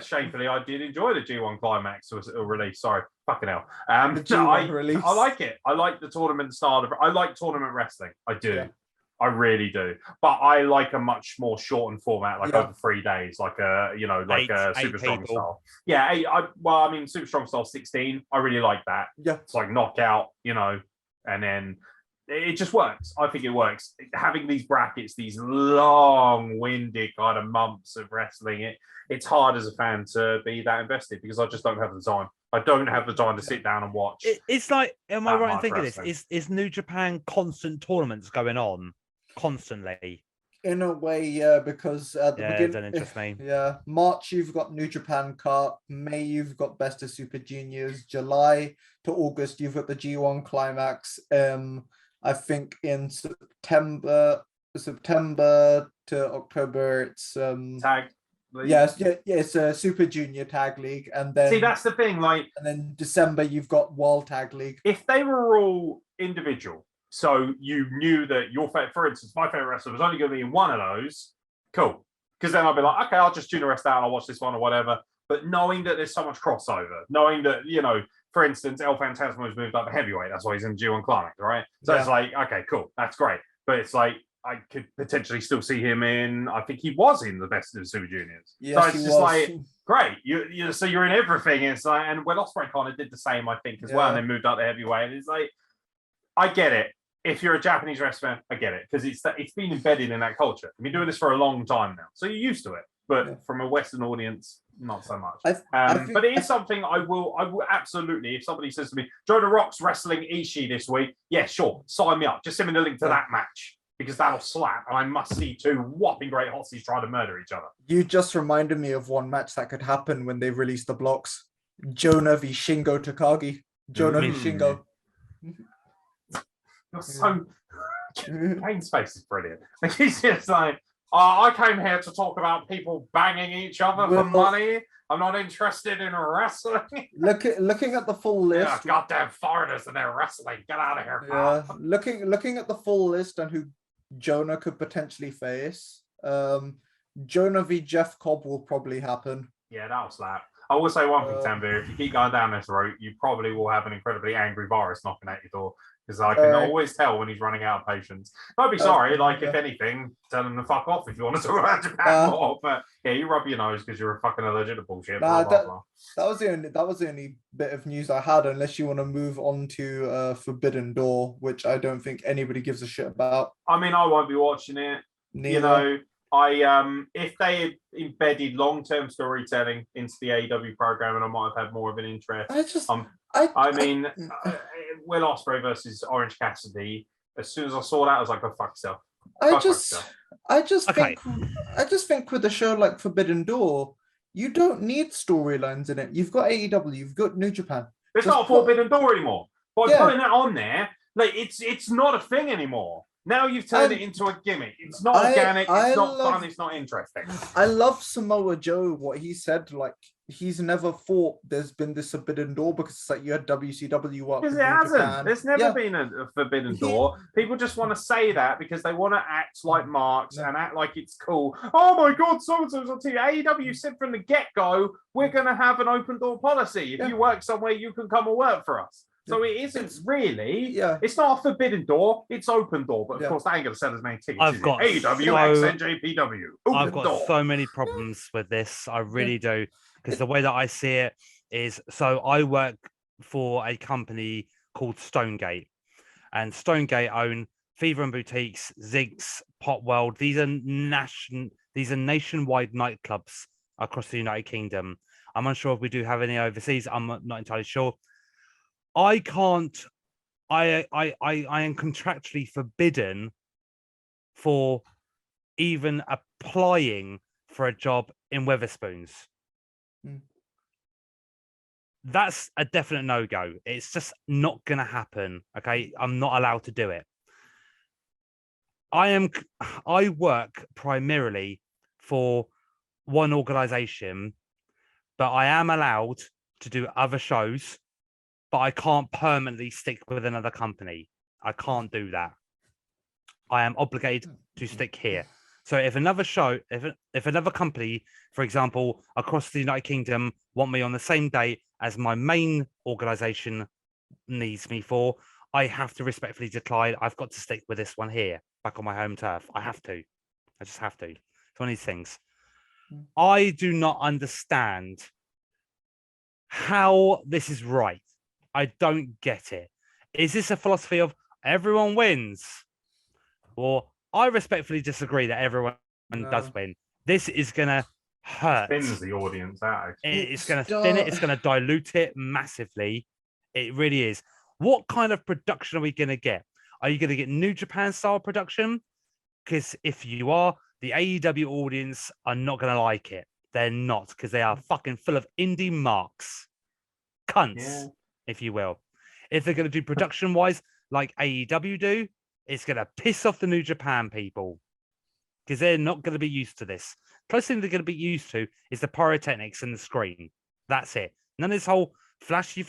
Shamefully, I did enjoy the G1 climax or release. Sorry, fucking hell. The G1 release. I like it. I like the tournament style. I like tournament wrestling. I do. Yeah. I really do, but I like a much more shortened format, like over 3 days, like a Super Strong style. Yeah, Super Strong style 16. I really like that. Yeah, it's like knockout, and then it just works. I think it works. Having these brackets, these long-winded kind of months of wrestling, it's hard as a fan to be that invested because I just don't have the time. I don't have the time to sit down and watch. It's like, am I right in thinking this? Is New Japan constant tournaments going on? Constantly, in a way, yeah, because at the beginning, don't interest me. Yeah, March you've got New Japan Cup, May you've got Best of Super Juniors, July to August you've got the G1 Climax. I think in September to October it's Tag League. It's a Super Junior Tag League, and then see that's the thing, like, and then December you've got World Tag League. If they were all individual. So you knew that for instance, my favorite wrestler was only going to be in one of those cool. Because then I'll be like, okay, I'll just tune the rest out and I'll watch this one or whatever. But knowing that there's so much crossover, knowing that, for instance, El Phantasmo has moved up to heavyweight. That's why he's in G1 Climax, right? So it's like, okay, cool. That's great. But it's like, I could potentially still see him in, I think he was in the Best of the Super Juniors. Yes, so it's just like, great. So you're in everything. It's like, and Will Ospreay kind of did the same, I think, as well, and then moved up to heavyweight. And it's like, I get it. If you're a Japanese wrestling fan, I get it. Because it's been embedded in that culture. I've been doing this for a long time now. So you're used to it. But from a Western audience, not so much. But it is something I will absolutely, if somebody says to me, Jonah Rock's wrestling Ishii this week, yeah, sure, sign me up. Just send me the link to that match. Because that'll slap, and I must see two whopping great hotsies try to murder each other. You just reminded me of one match that could happen when they release the blocks. Jonah v Shingo Takagi. Jonah v Shingo. You're so... Kane's face is brilliant. Like, he's just like, I came here to talk about people banging each other for money. I'm not interested in wrestling. Looking at the full list. Yeah, goddamn foreigners and they're wrestling. Get out of here, pal. Yeah, looking at the full list and who Jonah could potentially face. Jonah v Jeff Cobb will probably happen. Yeah, that'll slap. I will say one thing, Tanvir. If you keep going down this route, you probably will have an incredibly angry virus knocking at your door. Because I can always tell when he's running out of patience. Don't be sorry. If anything, tell him to fuck off if you want to talk about Japan more. But yeah, you rub your nose because you're a fucking allergic to bullshit. That was the only bit of news I had. Unless you want to move on to Forbidden Door, which I don't think anybody gives a shit about. I mean, I won't be watching it. Neither. If they had embedded long-term storytelling into the AEW program, and I might have had more of an interest. Will Ospreay versus Orange Cassidy. As soon as I saw that, I was like, "Go fuck yourself." I just think with a show like Forbidden Door, you don't need storylines in it. You've got AEW, you've got New Japan. It's not a Forbidden Door anymore. By putting that on there, it's not a thing anymore. Now you've turned it into a gimmick. It's not organic. It's not fun. It's not interesting. I love Samoa Joe. What he said, he's never thought there's been this Forbidden Door because it's like you had WCW work. Because it hasn't. Japan. There's never been a Forbidden Door. People just want to say that because they want to act like marks and act like it's cool. Oh my God, so-and-so's on TV. AEW said from the get-go, we're going to have an open door policy. If you work somewhere, you can come and work for us. So it isn't really. Yeah. It's not a Forbidden Door. It's open door. But of course, that ain't going to sell as many tickets. I've got AEW, XNJPW. I've got so many problems with this. I really do. Because the way that I see it is, so I work for a company called Stonegate. And Stonegate own Fever and Boutiques, Ziggs, Pot World. These are nationwide nightclubs across the United Kingdom. I'm unsure if we do have any overseas. I'm not entirely sure. I am contractually forbidden for even applying for a job in Wetherspoons. That's a definite no-go. It's just not going to happen. Okay. I'm not allowed to do it. I work primarily for one organization, but I am allowed to do other shows. But I can't permanently stick with another company. I can't do that. I am obligated to stick here. So if another show, if another company, for example, across the United Kingdom, want me on the same day as my main organization needs me for, I have to respectfully decline. I've got to stick with this one here, back on my home turf. I have to. I just have to. It's one of these things. I do not understand how this is right. I don't get it. Is this a philosophy of everyone wins? Or I respectfully disagree that everyone does win. This is going to hurt. Thins the audience out. It's going to thin it. It's going to dilute it massively. It really is. What kind of production are we going to get? Are you going to get New Japan style production? Because if you are, the AEW audience are not going to like it. They're not, because they are fucking full of indie marks. Cunts, if you will. If they're going to do production-wise like AEW do, it's going to piss off the New Japan people because they're not going to be used to this. Closest thing they're going to be used to is the pyrotechnics and the screen. That's it. None of this whole flashy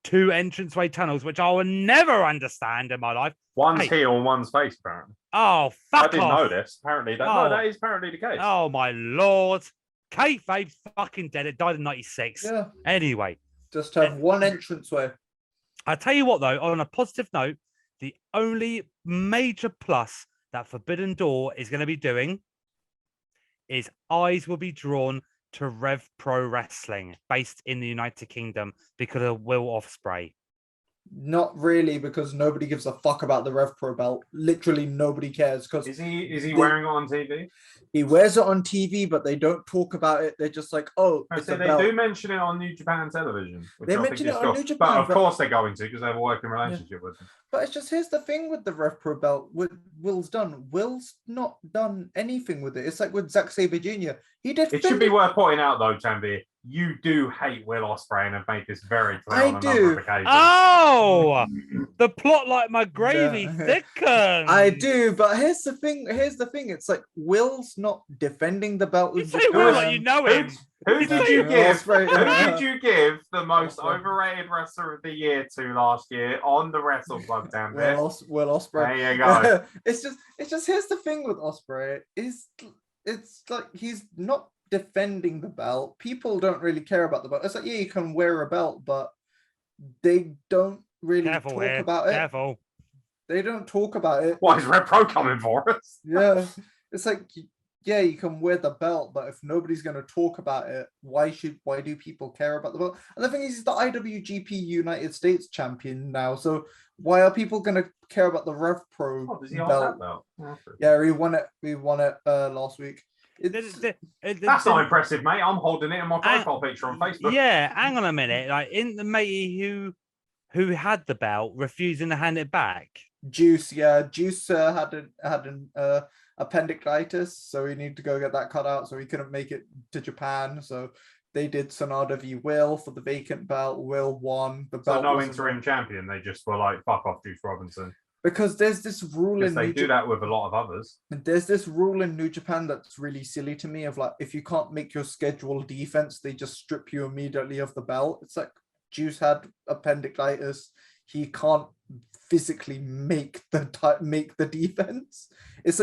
2 entranceway tunnels, which I will never understand in my life. One's heel and one's face, apparently. Oh, fuck I didn't off. know this. Apparently, that is apparently the case. Oh, my lord. Kayfabe's fucking dead. It died in 96. Yeah. Anyway. Just have one entranceway. I tell you what, though, on a positive note, the only major plus that Forbidden Door is going to be doing is eyes will be drawn to Rev Pro Wrestling based in the United Kingdom because of Will Ospreay. Not really, because nobody gives a fuck about the Rev Pro belt. Literally nobody cares. Because is he wearing it on TV? He wears it on TV, but they don't talk about it. They're just like, oh, it's a belt. They do mention it on New Japan television. They mention it on New Japan, but of course they're going to because they have a working relationship with them. But it's just, here's the thing with the Rev Pro belt. What Will's done. Will's not done anything with it. It's like with Zack Sabre Jr. It should be worth pointing out though, Tanvir, you do hate Will Ospreay and have made this very clear on a number of occasions. Oh, the plot like my gravy thickens. I do, but here's the thing. It's like Will's not defending the belt. You say Will like you know him. Who did you give the most overrated wrestler of the year to last year on the Wrestle Plug, Tanvir? Will Ospreay. There you go. It's just here's the thing with Ospreay. It's like he's not defending the belt. People don't really care about the belt. It's like, yeah, you can wear a belt, but they don't really talk about it. Careful. They don't talk about it. Why is Red Pro coming for us? Yeah. It's like, yeah, you can wear the belt, but if nobody's going to talk about it, why do people care about the belt? And the thing is, he's the IWGP United States champion now, so why are people going to care about the Rev Pro belt? Yeah, he won it last week. That's not impressive, mate. I'm holding it in my profile picture on Facebook. Yeah, hang on a minute. Like, in the matey who had the belt refusing to hand it back. Juice had an appendicitis, so he needed to go get that cut out, so he couldn't make it to Japan. So they did Sonada v. Will for the vacant belt. Will won the belt. So no interim champion. They just were like, fuck off, Juice Robinson. Because there's this rule in they do that with a lot of others. There's this rule in New Japan that's really silly to me of like, if you can't make your scheduled defense, they just strip you immediately of the belt. It's like Juice had appendicitis. He can't physically make the defense. It's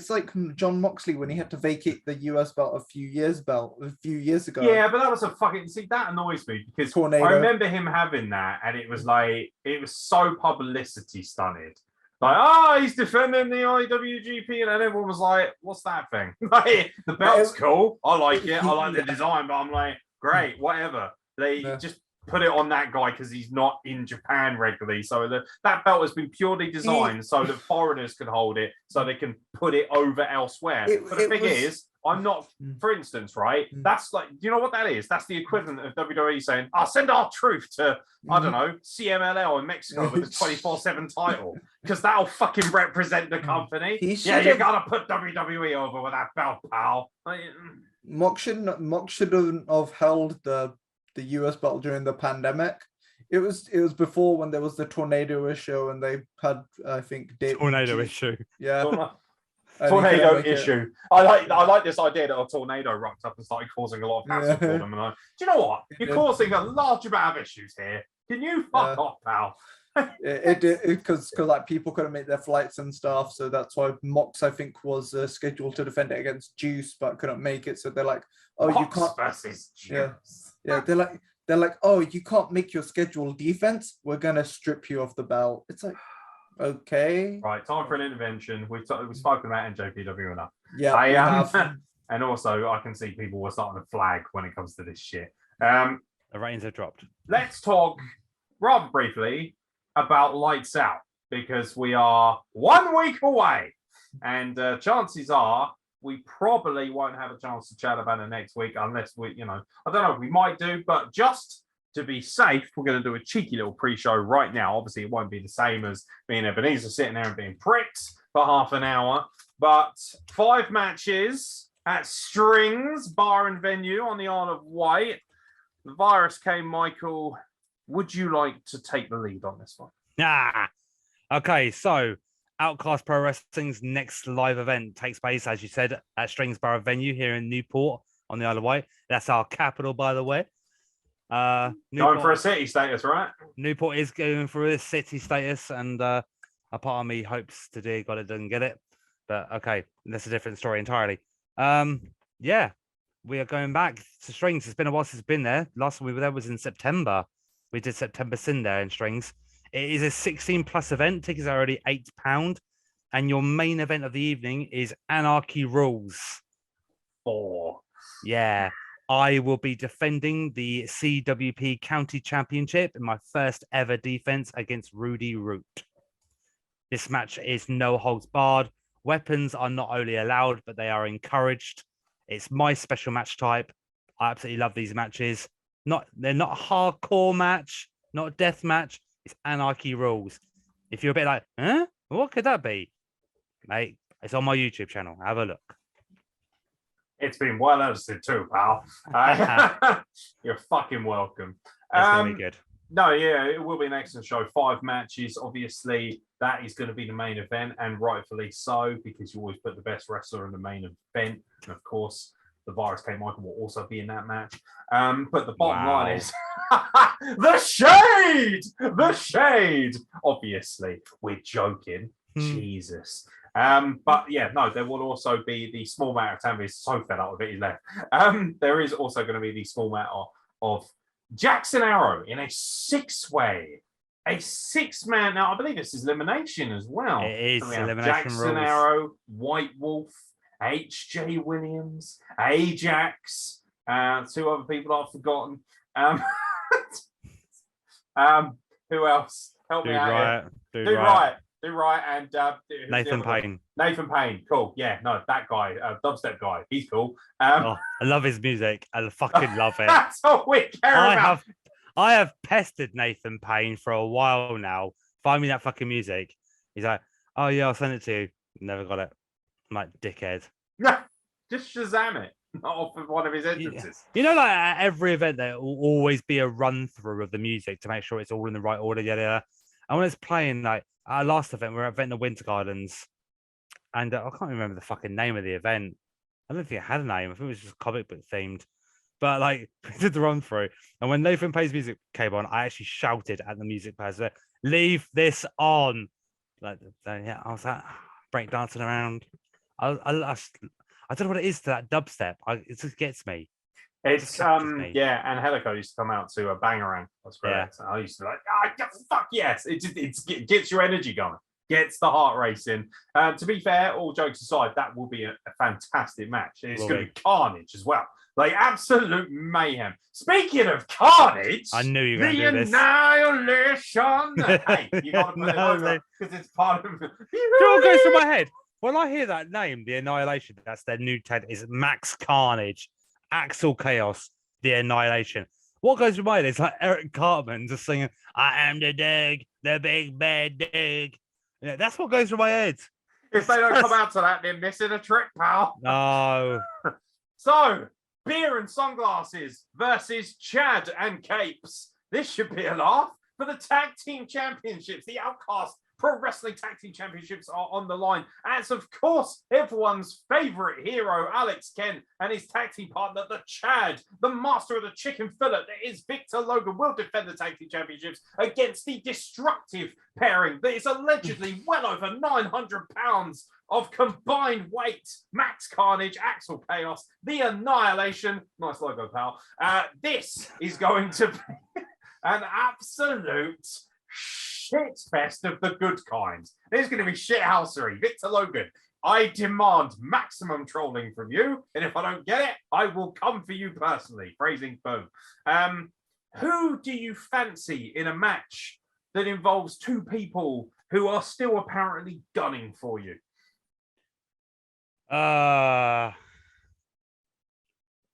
like John Moxley when he had to vacate the US belt a few years ago. Yeah, but that was that annoys me because Tornado. I remember him having that, and it was so publicity stunted. Like, he's defending the IWGP, and everyone was like, "What's that thing?" Like, the belt's cool. I like it. I like the design, but I'm like, great, whatever. They just put it on that guy because he's not in Japan regularly. So that belt has been purely designed so that foreigners can hold it, so they can put it over elsewhere. But the thing is, I'm not, for instance, right? That's like, you know what that is? That's the equivalent of WWE saying, I'll send our truth to, I don't know, CMLL in Mexico with the 24/7 title because that'll fucking represent the company. Yeah, you gotta put WWE over with that belt, pal. Mox shouldn't have held the US belt during the pandemic. It was before when there was the tornado issue and they had, I think, tornado issue. Yeah. Tornado issue. I like this idea that a tornado rocked up and started causing a lot of hassle for them. And do you know what? You're causing a large amount of issues here. Can you fuck off, pal? Because like people couldn't make their flights and stuff, so that's why Mox, I think, was scheduled to defend it against Juice, but couldn't make it. So they're like, "Oh, Mox you can't." Versus Juice. Yeah. They're like, "Oh, you can't make your scheduled defense. We're gonna strip you of the belt." It's like, okay, right. Time for an intervention. We've spoken about NJPW enough. Yeah, I am, and also I can see people were starting to flag when it comes to this shit. The ratings have dropped. Let's talk rather briefly about Lights Out, because we are 1 week away, and chances are we probably won't have a chance to chat about it next week unless I don't know, we might do, but just to be safe, we're going to do a cheeky little pre-show right now. Obviously, it won't be the same as me and Ebenezer sitting there and being pricks for half an hour, but 5 matches at Strings Bar and Venue on the Isle of Wight. The virus came, Michael. Would you like to take the lead on this one? Okay, so Outcast Pro Wrestling's next live event takes place, as you said, at Strings Bar Venue here in Newport on the Isle of Wight. That's our capital, by the way. Going for a city status, right? Newport is going for a city status, and a part of me hopes to dear God it doesn't get it. But okay, that's a different story entirely. Yeah, we are going back to Strings. It's been a while since it's been there. Last time we were there was in September. We did September Sin there in Strings. It is a 16+ event. Tickets are already £8. And your main event of the evening is Anarchy Rules. 4. Yeah. I will be defending the CWP County Championship in my first ever defense against Rudy Root. This match is no holds barred. Weapons are not only allowed, but they are encouraged. It's my special match type. I absolutely love these matches. They're not a hardcore match, not a death match. It's Anarchy Rules. If you're a bit like, huh? What could that be? Mate, it's on my YouTube channel. Have a look. It's been well edited too, pal. You're fucking welcome. It's going to be good. No, yeah, it will be an excellent show. 5 matches. Obviously, that is going to be the main event, and rightfully so, because you always put the best wrestler in the main event. And of course, the Virus K. Michael will also be in that match. But the bottom line is the shade! The shade! Obviously, we're joking. Jesus. But yeah, no, there will also be the small matter of Tanvir is so fed up with it, he's left. There is also going to be the small matter of Jackson Arrow in a 6-way. A 6-man. Now, I believe this is elimination as well. It is elimination Jackson rules. Arrow, White Wolf, H.J. Williams, Ajax, 2 other people I've forgotten. Who else? Help me out. Do right, and Nathan Payne. Nathan Payne, cool. Yeah, no, that guy, dubstep guy, he's cool. I love his music. I fucking love it. That's all we care about. I have pestered Nathan Payne for a while now. Find me that fucking music. He's like, oh yeah, I'll send it to you. Never got it. I'm like, dickhead. Just Shazam it. Not off of one of his entrances. You know, like at every event, there will always be a run through of the music to make sure it's all in the right order. Yeah. And when it's playing, like our last event, we were at the Winter Gardens, and I can't remember the fucking name of the event. I don't think it had a name. I think it was just comic book themed. But like, we did the run through, and when Nathan Payne's music came on, I actually shouted at the music person, "Leave this on!" Like, yeah, I was like break dancing around. I don't know what it is to that dubstep. It just gets me. It's yeah, and Helico used to come out to a Bangarang. That's great. Yeah. I used to be like, fuck yes! It gets your energy going, gets the heart racing. To be fair, all jokes aside, that will be a fantastic match. It's going to be carnage as well. Like absolute mayhem. Speaking of carnage, I knew you were going to do this. Annihilation. Hey, you got to put it over because it's part of. Do you know what goes through my head when I hear that name? The Annihilation. That's their new tag. Is Max Carnage, Axel Chaos, the Annihilation. What goes through my head is like Eric Cartman just singing, "I am the Dig, the big bad Dig." Yeah, that's what goes through my head. If they don't come out to that, they're missing a trick, pal. No. So. Beer and Sunglasses versus Chad and Capes. This should be a laugh. For the Tag Team Championships, the Outcast Pro Wrestling Tag Team Championships are on the line. As, of course, everyone's favourite hero, Alex Kent, and his tag team partner, the Chad, the master of the chicken fillet that is Victor Logan, will defend the Tag Team Championships against the destructive pairing that is allegedly well over 900 pounds of combined weight. Max Carnage, Axel Chaos, the Annihilation. Nice logo, pal. This is going to be an absolute shit fest of the good kind. There's going to be shithousery. Victor Logan, I demand maximum trolling from you, and if I don't get it, I will come for you personally. Phrasing boom. Who do you fancy in a match that involves 2 people who are still apparently gunning for you?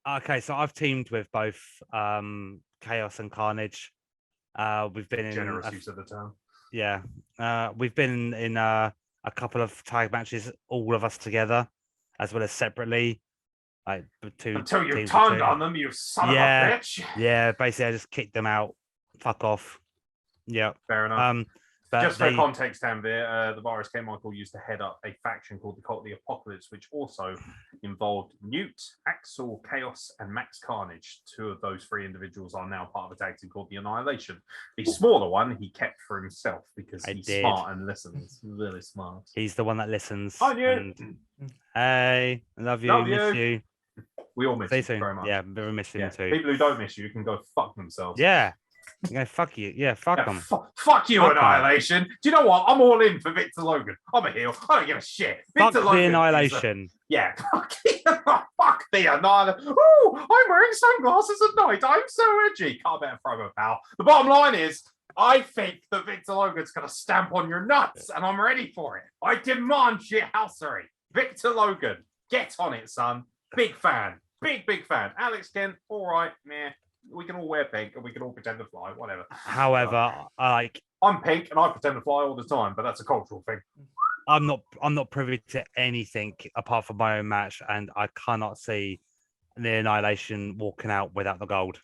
Okay, so I've teamed with both Chaos and Carnage. We've been in generous use of the term. Yeah, we've been in a couple of tag matches, all of us together, as well as separately. Like until you turned on them, you son of a bitch. Yeah, basically, I just kicked them out. Fuck off. Yeah, fair enough. Just for context, Tanvir, the virus K. Michael used to head up a faction called the Cult of the Apocalypse, which also involved Newt, Axel, Chaos, and Max Carnage. 2 of those 3 individuals are now part of a tag team called the Annihilation. The smaller one he kept for himself because he's smart and listens. Really smart. He's the one that listens. Hi, Newt. And, hey, love you, miss you. We all miss you soon. very much. Yeah, we miss you too. People who don't miss you can go fuck themselves. Yeah. Yeah, fuck you. Yeah, fuck them. Fuck you, Annihilation. Do you know what? I'm all in for Victor Logan. I'm a heel. I don't give a shit. Fuck Victor the Annihilation. Fuck the Annihilation. Oh, I'm wearing sunglasses at night. I'm so edgy. Can't better promo, pal. The bottom line is, I think that Victor Logan's going to stamp on your nuts, and I'm ready for it. I demand shithousery. Victor Logan, get on it, son. Big fan. Big fan. Alex Kent, all right, meh. We can all wear pink and we can all pretend to fly, whatever. However, I'm pink and I pretend to fly all the time, but that's a cultural thing. I'm not privy to anything apart from my own match, and I cannot see the Annihilation walking out without the gold.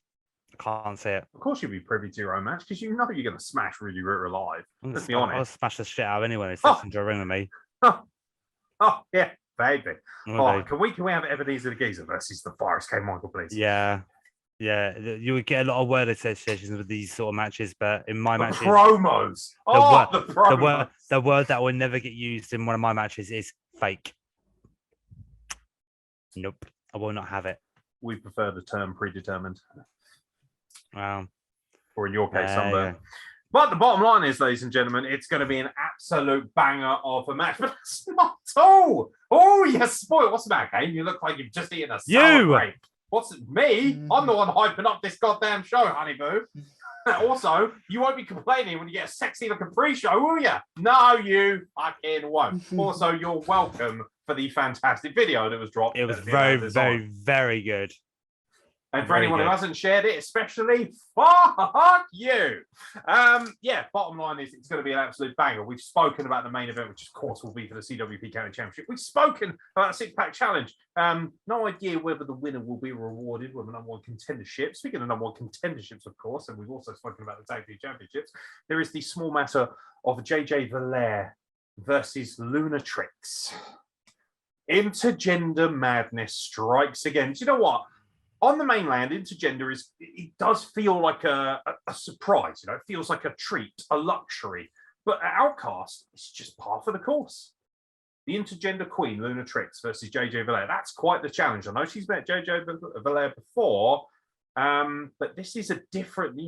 I can't see it. Of course you'll be privy to your own match because you know you're going to smash Rudy Ritter alive. Let's be honest. I'll smash the shit out anyway. If it's into a ring with me. Oh yeah, baby. Okay. Can we have Ebenezer the Geezer versus the Virus K. Michael, please? Yeah. Yeah, you would get a lot of word associations with these sort of matches, but in my matches, promos. The promos. The word that will never get used in one of my matches is fake. Nope, I will not have it. We prefer the term predetermined. Or in your case, sunburn. Yeah. But the bottom line is, ladies and gentlemen, it's going to be an absolute banger of a match. But it's not all. Oh, you spoiled. What's the matter, Kane? You look like you've just eaten a sour grape. What's it? Me? I'm the one hyping up this goddamn show, honey boo. Also, you won't be complaining when you get a sexy looking pre-show, will you? No, you fucking won't. Also, you're welcome for the fantastic video that was dropped. It was very good. And for anyone who hasn't shared it, especially, fuck you. Bottom line is it's going to be an absolute banger. We've spoken about the main event, which of course will be for the CWP County Championship. We've spoken about a 6-pack challenge. No idea whether the winner will be rewarded with a number 1 contendership. Speaking of number 1 contenderships, of course, and we've also spoken about the Tag Team Championships, there is the small matter of JJ Valair versus Lunatrix. Intergender madness strikes again. Do you know what? On the mainland, intergender it does feel like a surprise, it feels like a treat, a luxury. But at Outcast, it's just par for the course. The intergender queen, Lunatrix, versus JJ Valair. That's quite the challenge. I know she's met JJ Valair before, but this is a different,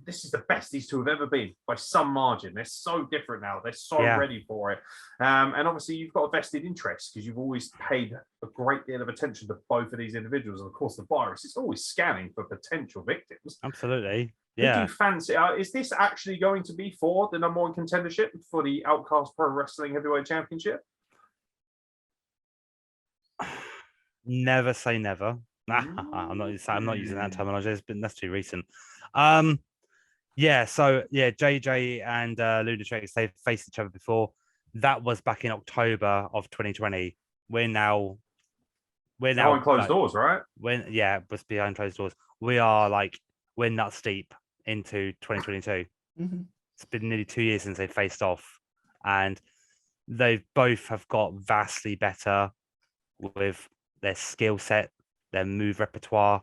this is the best these two have ever been by some margin. They're so different now. They're so ready for it. And obviously, you've got a vested interest because you've always paid a great deal of attention to both of these individuals. And of course, the virus is always scanning for potential victims. Absolutely. Yeah. Who do you fancy? Is this actually going to be for the number 1 contendership for the Outcast Pro Wrestling Heavyweight Championship? Never say never. I'm not using that terminology. That's too recent. JJ and Lunatrix, they've faced each other before. That was back in October of 2020. We're now behind closed doors, right? It was behind closed doors. We're nuts deep into 2022. Mm-hmm. It's been nearly 2 years since they faced off, and they both have got vastly better with their skill set, their move repertoire,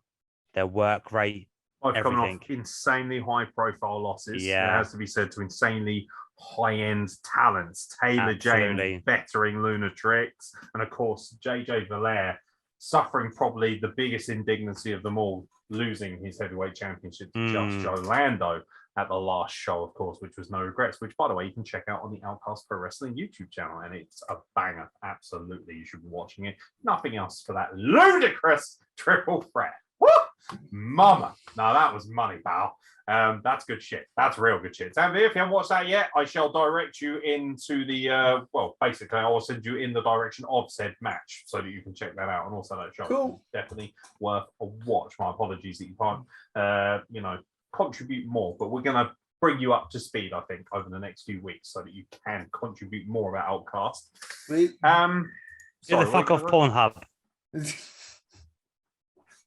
their work rate. I've come off insanely high-profile losses. Yeah, it has to be said, to insanely high-end talents. Taylor James bettering Lunatrix, and of course JJ Valair suffering probably the biggest indignity of them all, losing his heavyweight championship to Just Joe Lando at the last show, of course, which was No Regrets. Which, by the way, you can check out on the Outcast Pro Wrestling YouTube channel, and it's a banger. Absolutely, you should be watching it. Nothing else for that ludicrous triple threat. Woo! Mama. No, that was money, pal. That's good shit. That's real good shit. Tanvir, if you haven't watched that yet, I shall direct you into the, basically, I will send you in the direction of said match so that you can check that out. And also that show. Cool. Definitely worth a watch. My apologies that you can't, contribute more, but we're going to bring you up to speed, I think, over the next few weeks so that you can contribute more about Outcast. Get the fuck off Pornhub.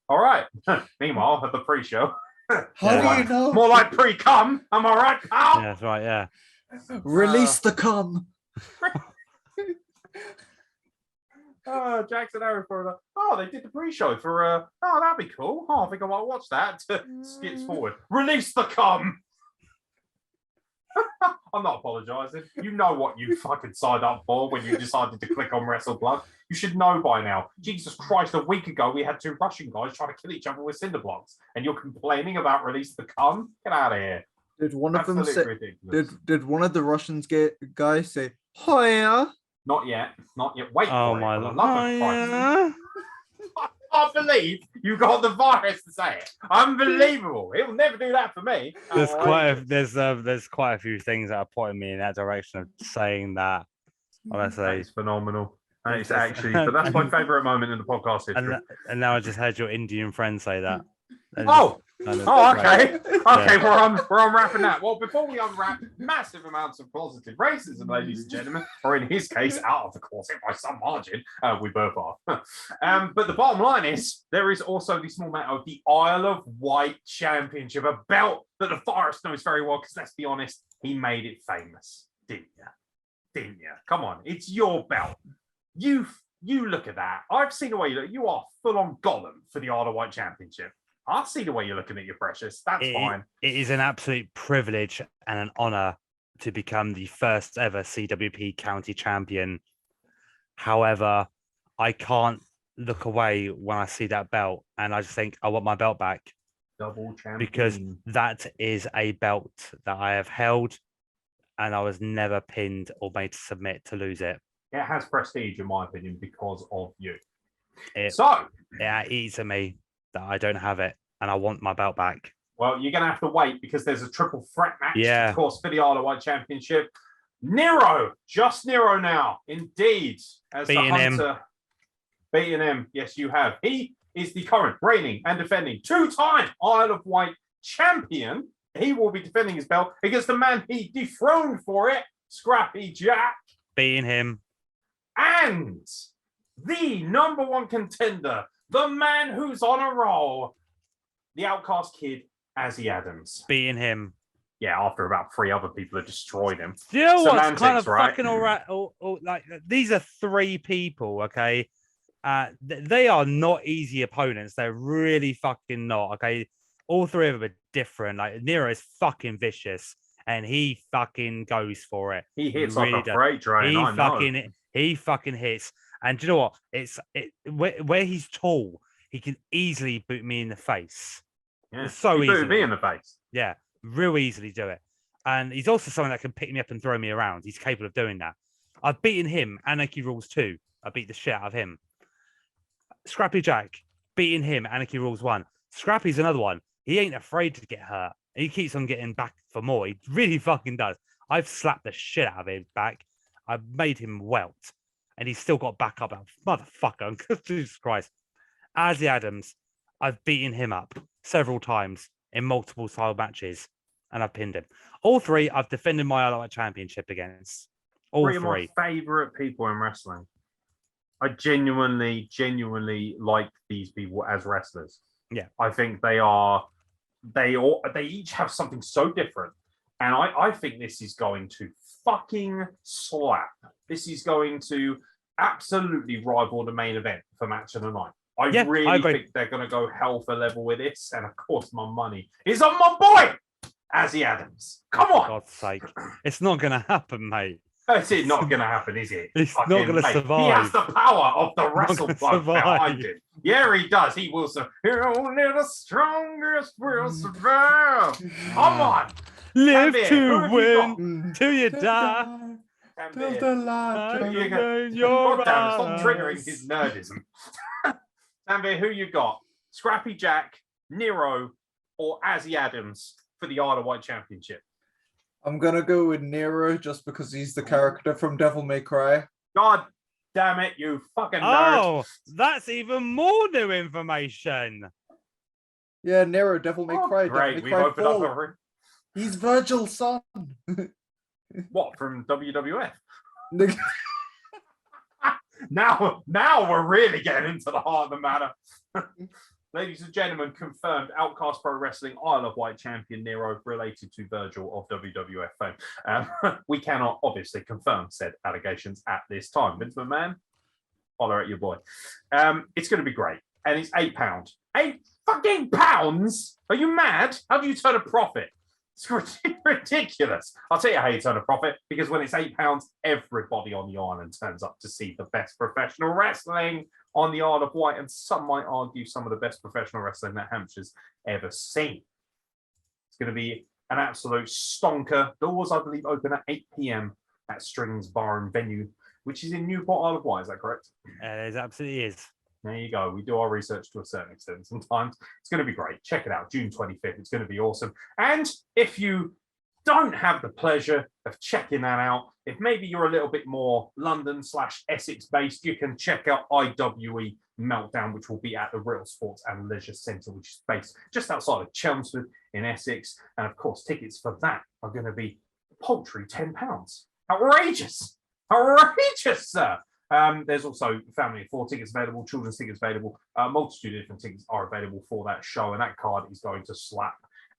All right. Meanwhile, at the pre-show, How do you know? More like pre-cum. Am I right, pal? Yeah, that's right. Yeah. Release the cum. Jackson Aeron for they did the pre-show for that'd be cool. I think I might watch that. Skips forward. Release the cum. I'm not apologising. You know what you fucking signed up for when you decided to click on Wrestle Plug. You should know by now. Jesus Christ, a week ago we had 2 Russian guys trying to kill each other with cinder blocks, and you're complaining about release the cum? Get out of here. Did one of them say? Ridiculous. Did one of the Russians guys say "Hiya"? Not yet. Wait. Oh for my it, for the lord! love of Christ. I can't believe you got the virus to say it. Unbelievable. He'll never do that for me. There's quite a few things that are pointing me in that direction of saying that. Honestly, it's phenomenal. And it's actually, but that's my favourite moment in the podcast history. And now I just heard your Indian friend say that. Okay. Okay, we're on wrapping that. Well, before we unwrap massive amounts of positive racism, ladies and gentlemen, or in his case, out of the closet by some margin, we both are. But the bottom line is, there is also the small matter of the Isle of Wight Championship, a belt that the Forest knows very well, because let's be honest, he made it famous, didn't you? Come on, it's your belt. You look at that. I've seen the way you look. You are full on Gollum for the Isle of Wight Championship. I see the way you're looking at your precious. That's fine. It is an absolute privilege and an honor to become the first ever CWP county champion. However, I can't look away when I see that belt, and I just think I want my belt back. Double champion. Because that is a belt that I have held, and I was never pinned or made to submit to lose it. It has prestige, in my opinion, because of you. It eats at me that I don't have it, and I want my belt back. Well, you're going to have to wait, because there's a triple threat match, of course, for the Isle of Wight Championship. Nero, just Nero now, indeed, as beating the hunter. Beating him, yes, you have. He is the current reigning and defending 2-time Isle of Wight champion. He will be defending his belt against the man he dethroned for it, Scrappy Jack. Beating him. And the number 1 contender, the man who's on a roll, the Outcast Kid, Azzy Adams. Beating him. Yeah, after about 3 other people have destroyed him. Do you know what's kind of right? fucking all right? Like, these are 3 people, okay? They are not easy opponents. They're really fucking not, okay? All 3 of them are different. Like, Nero is fucking vicious, and he fucking goes for it. He hits like a freight train. He fucking hits. And do you know what? Where he's tall, he can easily boot me in the face. Yeah, so easily. Boot me in the face. Yeah, real easily do it. And he's also someone that can pick me up and throw me around. He's capable of doing that. I've beaten him. Anarchy Rules 2. I beat the shit out of him. Scrappy Jack, beating him. Anarchy Rules 1. Scrappy's another one. He ain't afraid to get hurt. He keeps on getting back for more. He really fucking does. I've slapped the shit out of him back. I've made him welt. And he's still got back up. Motherfucker. Jesus Christ. Azzy Adams, I've beaten him up several times in multiple style matches. And I've pinned him. All 3, I've defended my Isle of Wight championship against. All 3. Of my favourite people in wrestling. I genuinely like these people as wrestlers. Yeah. I think they each have something so different. And I think this is going to fucking slap. This is going to absolutely rival the main event for match of the night. I really think they're going to go hell for level with this. And of course, my money is on my boy, Azzy Adams. Come on. For God's sake. It's not going to happen, mate. It's not going to happen, is it? It's not going to survive. He has the power of the Wrestle Plug behind him. Yeah, he does. He will survive. Only the strongest will survive. Come on. Live to win till you die. Till the light God damn it, stop triggering his nerdism. Tanvir, who you got? Scrappy Jack, Nero, or Azzy Adams for the Isle of Wight Championship? I'm gonna go with Nero just because he's the character from Devil May Cry. God damn it, you fucking nerd. Oh, that's even more new information. Yeah, Nero, Devil May Cry. Great, we've opened up a... He's Virgil's son. What, from WWF? Now we're really getting into the heart of the matter. ladies and gentlemen, confirmed Outcast Pro Wrestling Isle of Wight champion Nero related to Virgil of WWF fame. We cannot obviously confirm said allegations at this time. Vince McMahon, holler at your boy. It's going to be great. And it's £8. £8 Are you mad? How do you turn a profit? It's ridiculous. I'll tell you how you turn a profit, because when it's £8, everybody on the island turns up to see the best professional wrestling on the Isle of Wight, and some might argue some of the best professional wrestling that Hampshire's ever seen. It's going to be an absolute stonker. Doors, I believe, open at 8 p.m. at Strings Bar and Venue, which is in Newport, Isle of Wight. Is that correct? It absolutely is. There you go. We do our research to a certain extent sometimes. It's going to be great. Check it out. June 25th. It's going to be awesome. And if you don't have the pleasure of checking that out, if maybe you're a little bit more London/Essex based, you can check out IWE Meltdown, which will be at the Real Sports and Leisure Centre, which is based just outside of Chelmsford in Essex. And of course, tickets for that are going to be paltry £10. Outrageous. Outrageous, sir. There's also family of 4 tickets available, children's tickets available. A multitude of different tickets are available for that show, and that card is going to slap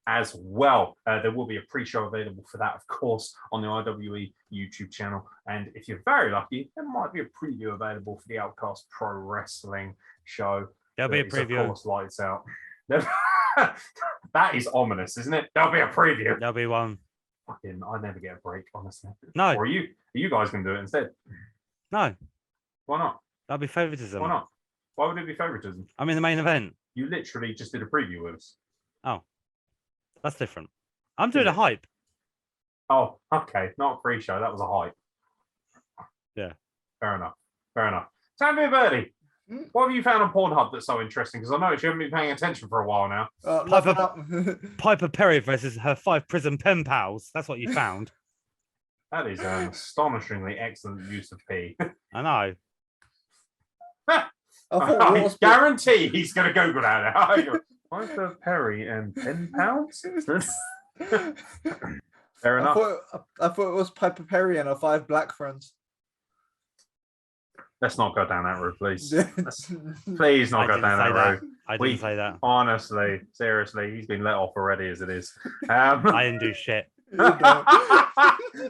as well. There will be a pre-show available for that, of course, on the IWE YouTube channel. And if you're very lucky, there might be a preview available for the Outcast Pro Wrestling show. There'll be a preview. Of course, lights out. That is ominous, isn't it? There'll be a preview. There'll be one. Fucking, I never get a break, honestly. No. Or are you guys going to do it instead? No. Why not? That'll be favoritism. Why not? Why would it be favoritism? I'm in the main event. You literally just did a preview with us. Oh, that's different. I'm doing a hype. Oh, okay. Not a pre-show. That was a hype. Yeah. Fair enough. Fair enough. Tanvir Birdie, what have you found on Pornhub that's so interesting? Because I know you haven't been paying attention for a while now. Piper Perry versus her 5 prison pen pals. That's what you found. That is an astonishingly excellent use of P. I know. I guarantee he's going to Google that now. Piper Perry and £10? Fair enough. I thought it was Piper Perry and her 5 black friends. Let's not go down that route, please. Please not go down that route. I didn't say that. Honestly, seriously, he's been let off already as it is. I didn't do shit.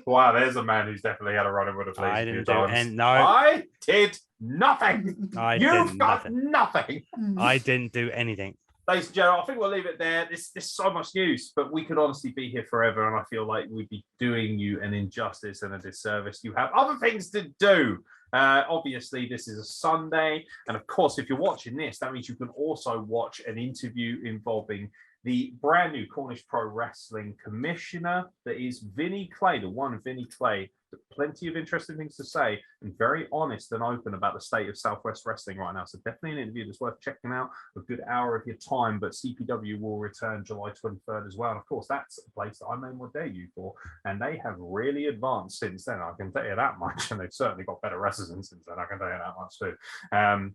Wow, there's a man who's definitely had a run in with a police. I didn't do no. I did nothing. You've got nothing. I didn't do anything. Ladies and gentlemen, I think we'll leave it there. There's so much news, but we could honestly be here forever, and I feel like we'd be doing you an injustice and a disservice. You have other things to do. Obviously, this is a Sunday, and of course, if you're watching this, that means you can also watch an interview involving the brand new Cornish Pro Wrestling Commissioner, that is Vinnie Clay, the one Vinnie Clay. Plenty of interesting things to say, and very honest and open about the state of Southwest Wrestling right now. So definitely an interview that's worth checking out. A good hour of your time, but CPW will return July 23rd as well. And of course, that's a place that I made my debut for, and they have really advanced since then. I can tell you that much, and they've certainly got better wrestlers since then. I can tell you that much too.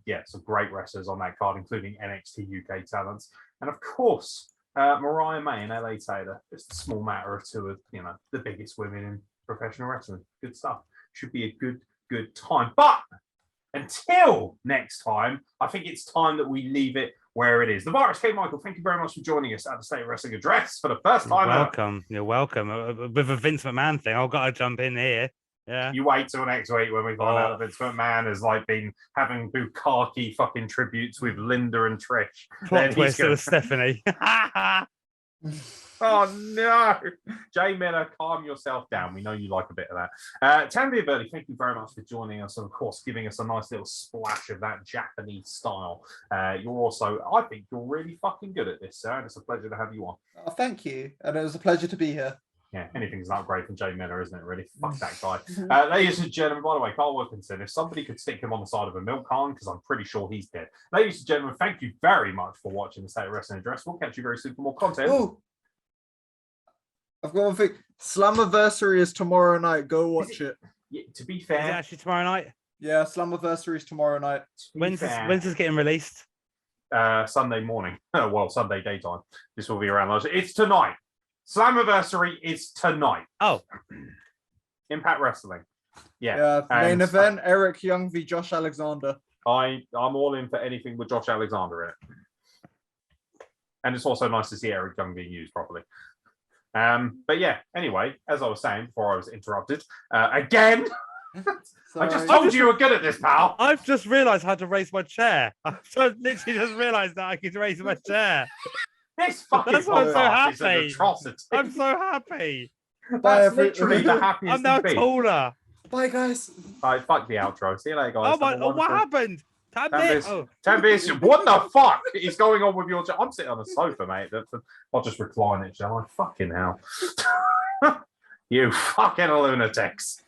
Yeah, some great wrestlers on that card, including NXT UK talents, and of course, Mariah May and LA Taylor. Just a small matter of 2 of the biggest women in professional wrestling. Good stuff. Should be a good time. But until next time, I think it's time that we leave it where it is. The Virus K. Michael, thank you very much for joining us at the State of Wrestling Address for the first time. You're welcome. With a Vince McMahon thing, I've got to jump in here. Yeah. You wait till next week when we find out that Vince McMahon has been having bukkake fucking tributes with Linda and Trish. Plot twist with Stephanie. Oh no, Jay Miller, calm yourself down. We know you like a bit of that. Tanvir Birdie, thank you very much for joining us, and of course giving us a nice little splash of that Japanese style. You're also, I think you're really fucking good at this, sir, and it's a pleasure to have you on. Oh, thank you, and it was a pleasure to be here. Yeah, anything's not great from Jay Miller, isn't it, really? Fuck that guy. Ladies and gentlemen, by the way, Carl Wilkinson, if somebody could stick him on the side of a milk carton, because I'm pretty sure he's dead. Ladies and gentlemen, thank you very much for watching the State of Wrestling Address. We'll catch you very soon for more content. Ooh. I've got one thing. Slammiversary is tomorrow night. Go watch it. Yeah, to be fair. Is it actually tomorrow night? Yeah, Slammiversary is tomorrow night. When's this getting released? Sunday morning. Well, Sunday daytime. This will be around lunch. It's tonight. Slammiversary is tonight. Oh. Impact Wrestling. Yeah. Main event, Eric Young v. Josh Alexander. I'm all in for anything with Josh Alexander in it. And it's also nice to see Eric Young being used properly. But yeah, anyway, as I was saying before I was interrupted, again, I just told you were good at this, pal. I've just realised how to raise my chair. I've literally just realised that I could raise my chair. This fucking That's why I'm so podcast is an happy. atrocity. I'm so happy. That's literally the happiest I'm now thing. taller. Bye, guys. Alright, fuck the outro. See you later, guys. What happened? Tanvir, what the fuck is going on with your... I'm sitting on a sofa, mate. I'll just recline it, shall I? Fucking hell. You fucking lunatics.